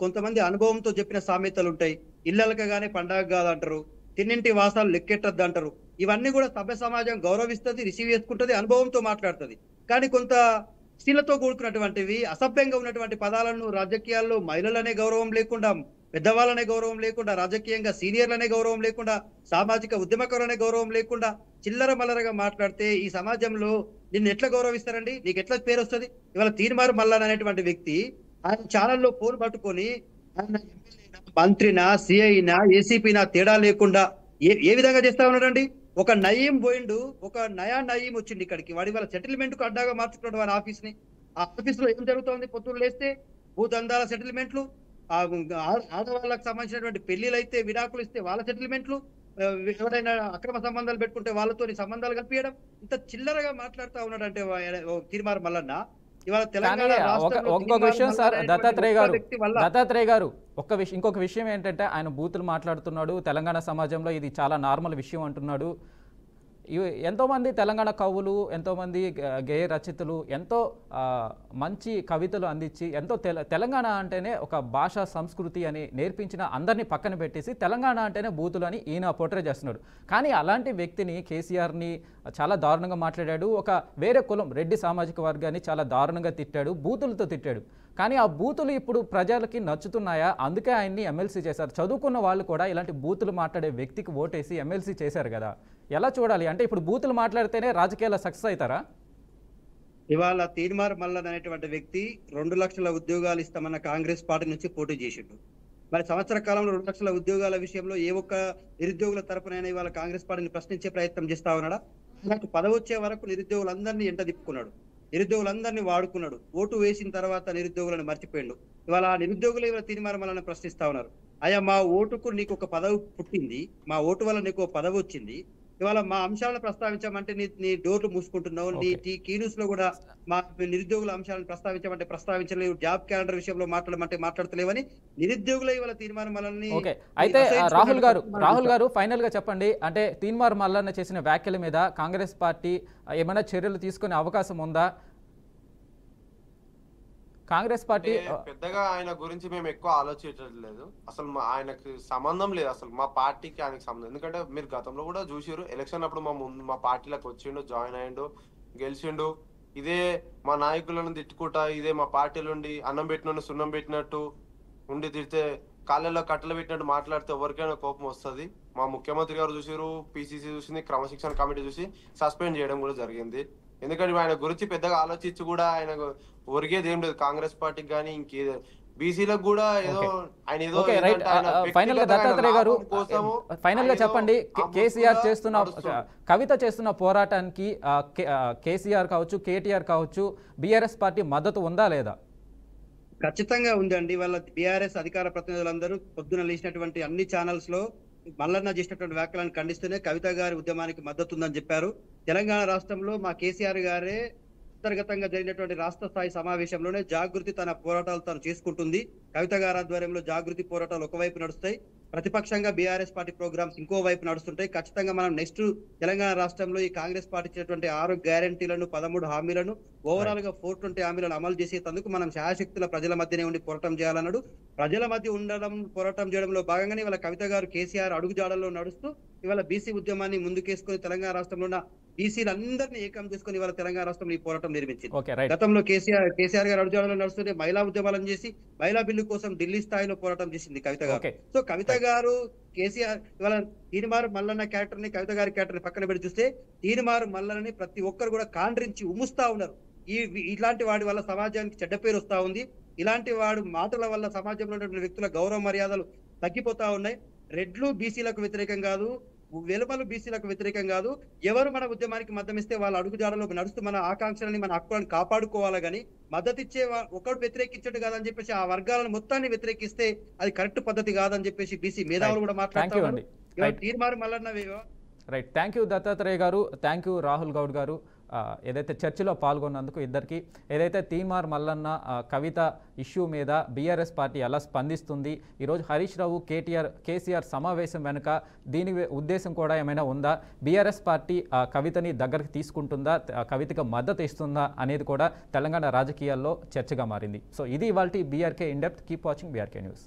కొంతమంది అనుభవంతో చెప్పిన సామెతలు ఉంటాయి. ఇళ్ళలకగానే పండగ కాదంటారు, తిన్నింటి వాసాలు లెక్కెట్టద్దు అంటారు. ఇవన్నీ కూడా సభ్య సమాజం గౌరవిస్తుంది, రిసీవ్ చేసుకుంటది, అనుభవంతో మాట్లాడుతుంది. కానీ కొంత స్త్రీలతో కూడుకున్నటువంటివి అసభ్యంగా ఉన్నటువంటి పదాలను రాజకీయాల్లో మహిళలనే గౌరవం లేకుండా, పెద్దవాళ్ళనే గౌరవం లేకుండా, రాజకీయంగా సీనియర్లనే గౌరవం లేకుండా, సామాజిక ఉద్యమకారులనే గౌరవం లేకుండా చిల్లర మల్లరగా మాట్లాడితే ఈ సమాజంలో నిన్ను ఎట్లా గౌరవిస్తారండి? నీకు ఎట్లా పేరు వస్తుంది? ఇవాళ తీన్మార్ మల్లన్న అనేటువంటి వ్యక్తి ఆయన ఛానల్లో ఫోన్ పట్టుకొని ఆయన మంత్రినా, సిఐనా, ఏసీపీనా తేడా లేకుండా ఏ విధంగా చేస్తా ఉన్నాడండి? ఒక నయీం పోయిండు, ఒక నయీం వచ్చింది ఇక్కడికి. వాడి వాళ్ళ సెటిల్మెంట్ కు అడ్డాగా మార్చుకున్నాడు వాడి ఆఫీస్ ని. ఆ ఆఫీస్ లో ఏం జరుగుతోంది? పొద్దున్న లేస్తే భూదందాల సెటిల్మెంట్లు, ఆడవాళ్ళకి సంబంధించినటువంటి పెళ్లిలు అయితే విడాకులు ఇస్తే వాళ్ళ సెటిల్మెంట్లు, ఎవరైనా అక్రమ సంబంధాలు పెట్టుకుంటే వాళ్ళతో సంబంధాలు కలిపియడం. ఇంత చిల్లరగా మాట్లాడుతూ ఉన్నాడంటే తీన్మార్ మల్లన్న. ఇంకొక విషయం సార్ దత్తాత్రేయ గారు ఇంకొక విషయం ఏంటంటే ఆయన బూతులు మాట్లాడుతున్నాడు, తెలంగాణ సమాజంలో ఇది చాలా నార్మల్ విషయం అంటున్నాడు. ఎంతోమంది తెలంగాణ కవులు, ఎంతోమంది గేయ రచయితలు ఎంతో మంచి కవితలు అందించి ఎంతో తెలంగాణ అంటేనే ఒక భాషా సంస్కృతి అని నేర్పించిన అందరినీ పక్కన పెట్టేసి తెలంగాణ అంటేనే బూతులు అని ఈయన పోర్ట్రే చేస్తున్నాడు. కానీ అలాంటి వ్యక్తిని కేసీఆర్ని చాలా దారుణంగా మాట్లాడాడు. ఒక వేరే కులం రెడ్డి సామాజిక వర్గాన్ని చాలా దారుణంగా తిట్టాడు, బూతులతో తిట్టాడు. కానీ ఆ బూతులు ఇప్పుడు ప్రజలకి నచ్చుతున్నాయా? అందుకే ఆయన్ని ఎమ్మెల్సీ చేశారు. చదువుకున్న వాళ్ళు కూడా ఇలాంటి బూతులు మాట్లాడే వ్యక్తికి ఓటేసి ఎమ్మెల్సీ చేశారు కదా. ఎలా చూడాలి? అంటే ఇప్పుడు బూతులు మాట్లాడితేనే రాజకీయాల్లో సక్సెస్ అవుతారా? ఇవాళ తీన్మార్ మల్లన్న అనేటువంటి వ్యక్తి 2 లక్షల ఉద్యోగాలు ఇస్తామన్న కాంగ్రెస్ పార్టీ నుంచి పోటీ చేసిండు. మరి సంవత్సర కాలంలో 2 లక్షల ఉద్యోగాల విషయంలో ఏ ఒక్క నిరుద్యోగుల తరపునైనా ఇవాళ కాంగ్రెస్ పార్టీని ప్రశ్నించే ప్రయత్నం చేస్తా ఉన్నాడా? నాకు పదవి వచ్చే వరకు నిరుద్యోగులందరినీ ఎంట తిప్పుకున్నాడు, నిరుద్యోగులందరినీ వాడుకున్నాడు. ఓటు వేసిన తర్వాత నిరుద్యోగులను మర్చిపోయిండు. ఇవాళ ఆ నిరుద్యోగులు ఇవాళ తీన్మార్ మల్లన్న ప్రశ్నిస్తా ఉన్నారు. అయ్యా, మా ఓటుకు నీకు ఒక పదవి పుట్టింది, మా ఓటు వల్ల నీకు ఒక పదవి వచ్చింది, ఇవాళ మా అంశాలను ప్రస్తావించామంటే నీ డోర్లు మూసుకుంటున్నావు. నీ కీన్యూస్ లో కూడా మా నిరుద్యోగుల అంశాలను ప్రస్తావించామంటే ప్రస్తావించలేవు, జాబ్ క్యాలెండర్ విషయంలో మాట్లాడమంటే మాట్లాడతలేవని నిరుద్యోగుల ఇవాళ తీన్మార్ మల్లన్ని. అయితే రాహుల్ గారు ఫైనల్ గా చెప్పండి, అంటే తీన్మార్ మల్లన్న చేసిన వ్యాఖ్యల మీద కాంగ్రెస్ పార్టీ ఏమైనా చర్యలు తీసుకునే అవకాశం ఉందా? కాంగ్రెస్ పార్టీ పెద్దగా ఆయన గురించి మేము ఎక్కువ ఆలోచించట్లేదు. అసలు ఆయనకు సంబంధం లేదు అసలు మా పార్టీకి ఆయనకి సంబంధం. ఎందుకంటే మీరు గతంలో కూడా చూసిరు, ఎలక్షన్ అప్పుడు మా పార్టీలోకి వచ్చిండు, జాయిన్ అయ్యిండు, గెలిచిండు. ఇదే మా నాయకులను తిట్టుకుంటా, ఇదే మా పార్టీలో ఉండి అన్నం పెట్టిన సున్నం పెట్టినట్టు ఉండి తిడితే, కాళ్ళల్లో కట్టలు పెట్టినట్టు మాట్లాడితే ఎవరికైనా కోపం వస్తుంది. మా ముఖ్యమంత్రి గారు చూసిరు, పిసిసి చూసింది, క్రమశిక్షణ కమిటీ చూసి సస్పెండ్ చేయడం కూడా జరిగింది. ఎందుకంటే ఆయన గురించి పెద్దగా ఆలోచించి కూడా ఆయన ఒరిగేది ఏం లేదు కాంగ్రెస్ పార్టీకి కానీ ఇంకేదో బీసీలకు కూడా ఏదో ఆయన ఏదో ఫైనల్ గా దత్తాత్రేయ గారు ఫైనల్ గా చెప్పండి, కేసీఆర్ చేస్తున్న కవిత చేస్తున్న పోరాటానికి కేసీఆర్ కావచ్చు, కేటీఆర్ కావచ్చు, బీఆర్ఎస్ పార్టీ మద్దతు ఉందా లేదా? ఖచ్చితంగా ఉందండి. వాళ్ళ బీఆర్ఎస్ అధికార ప్రతినిధులందరూ పొద్దున లేచినటువంటి అన్ని ఛానల్స్ లో మల్లన్న చేసినటువంటి వ్యాఖ్యలను ఖండిస్తూనే కవిత గారి ఉద్యమానికి మద్దతు ఉందని చెప్పారు. తెలంగాణ రాష్ట్రంలో మా కేసీఆర్ గారే అంతర్గతంగా జరిగినటువంటి రాష్ట్ర స్థాయి సమావేశంలోనే జాగృతి తన పోరాటాలు తాను చేసుకుంటుంది. కవిత గారి ఆధ్వర్యంలో జాగృతి పోరాటాలు ఒకవైపు నడుస్తాయి, ప్రతిపక్షంగా బీఆర్ఎస్ పార్టీ ప్రోగ్రామ్స్ ఇంకో వైపు నడుస్తుంటాయి. ఖచ్చితంగా మనం నెక్స్ట్ తెలంగాణ రాష్ట్రంలో ఈ కాంగ్రెస్ పార్టీ ఇచ్చినటువంటి 6 గ్యారంటీలను, 13 హామీలను, ఓవరాల్ గా 420 హామీలను అమలు చేసేందుకు మనం శాయశక్తుల ప్రజల మధ్యనే ఉండి పోరాటం చేయాలన్నాడు. ప్రజల మధ్య ఉండడం, పోరాటం చేయడంలో భాగంగానే ఇవాళ కవిత గారు కేసీఆర్ అడుగుజాడల్లో నడుస్తూ ఇవాళ బీసీ ఉద్యమాన్ని ముందుకేసుకుని తెలంగాణ రాష్ట్రంలో ఉన్న బీసీలందరినీ ఏకం చేసుకుని ఇవాళ తెలంగాణ రాష్ట్రంలో ఈ పోరాటం నిర్మించింది. గతంలో కేసీఆర్ గారు అడుగుజాడల్లో నడుస్తుంటే మహిళా ఉద్యమాలను చేసి మహిళా బిల్లు కోసం ఢిల్లీ స్థాయిలో పోరాటం చేసింది కవిత గారు. సో కవిత గారు కేసీఆర్ ఇవాళ తీనిమారు మల్లన్న క్యారెక్టర్ ని, కవిత గారి క్యారెక్టర్ ని పక్కన పెట్టి చూస్తే తీనిమారు మల్లన్నని ప్రతి ఒక్కరు కూడా కాండ్రించి ఉమ్ముస్తా ఉన్నారు. ఇలాంటి వాడి వల్ల సమాజానికి చెడ్డ పేరు వస్తా ఉంది. ఇలాంటి వాడు మాటల వల్ల సమాజంలో ఉన్నటువంటి వ్యక్తుల గౌరవ మర్యాదలు తగ్గిపోతా ఉన్నాయి. రెడ్లు బీసీలకు వ్యతిరేకం కాదు, వెలుమలు బీసీలకు వ్యతిరేకం కాదు. ఎవరు మన ఉద్యమానికి మద్దతిస్తే వాళ్ళ అడుగుజాడలో నడుస్తూ మన ఆకాంక్షలని, మన హక్కులను కాపాడుకోవాలి. కానీ మద్దతు ఇచ్చే ఒకడు వ్యతిరేకించడు కాదని చెప్పేసి ఆ వర్గాలను మొత్తాన్ని వ్యతిరేకిస్తే అది కరెక్ట్ పద్ధతి కాదని చెప్పేసి బీసీ మేధావులు కూడా మాట్లాడుతున్నారు. Teenmar Mallanna right. Thank you Dattatreya గారు, థ్యాంక్ యూ రాహుల్ గౌడ్ గారు. ఏదైతే చర్చలో పాల్గొన్నందుకు ఇద్దరికి. ఏదైతే తీన్మార్ మల్లన్న కవిత ఇష్యూ మీద బీఆర్ఎస్ పార్టీ ఎలా స్పందిస్తుంది, ఈరోజు హరీష్ రావు కేసీఆర్ సమావేశం వెనుక దీని ఉద్దేశం కూడా ఏమైనా ఉందా, బీఆర్ఎస్ పార్టీ కవితని దగ్గరికి తీసుకుంటుందా, కవితకు మద్దతు ఇస్తుందా అనేది కూడా తెలంగాణ రాజకీయాల్లో చర్చగా మారింది. సో ఇది ఇవాల్టి BRK in depth. Keep watching BRK news.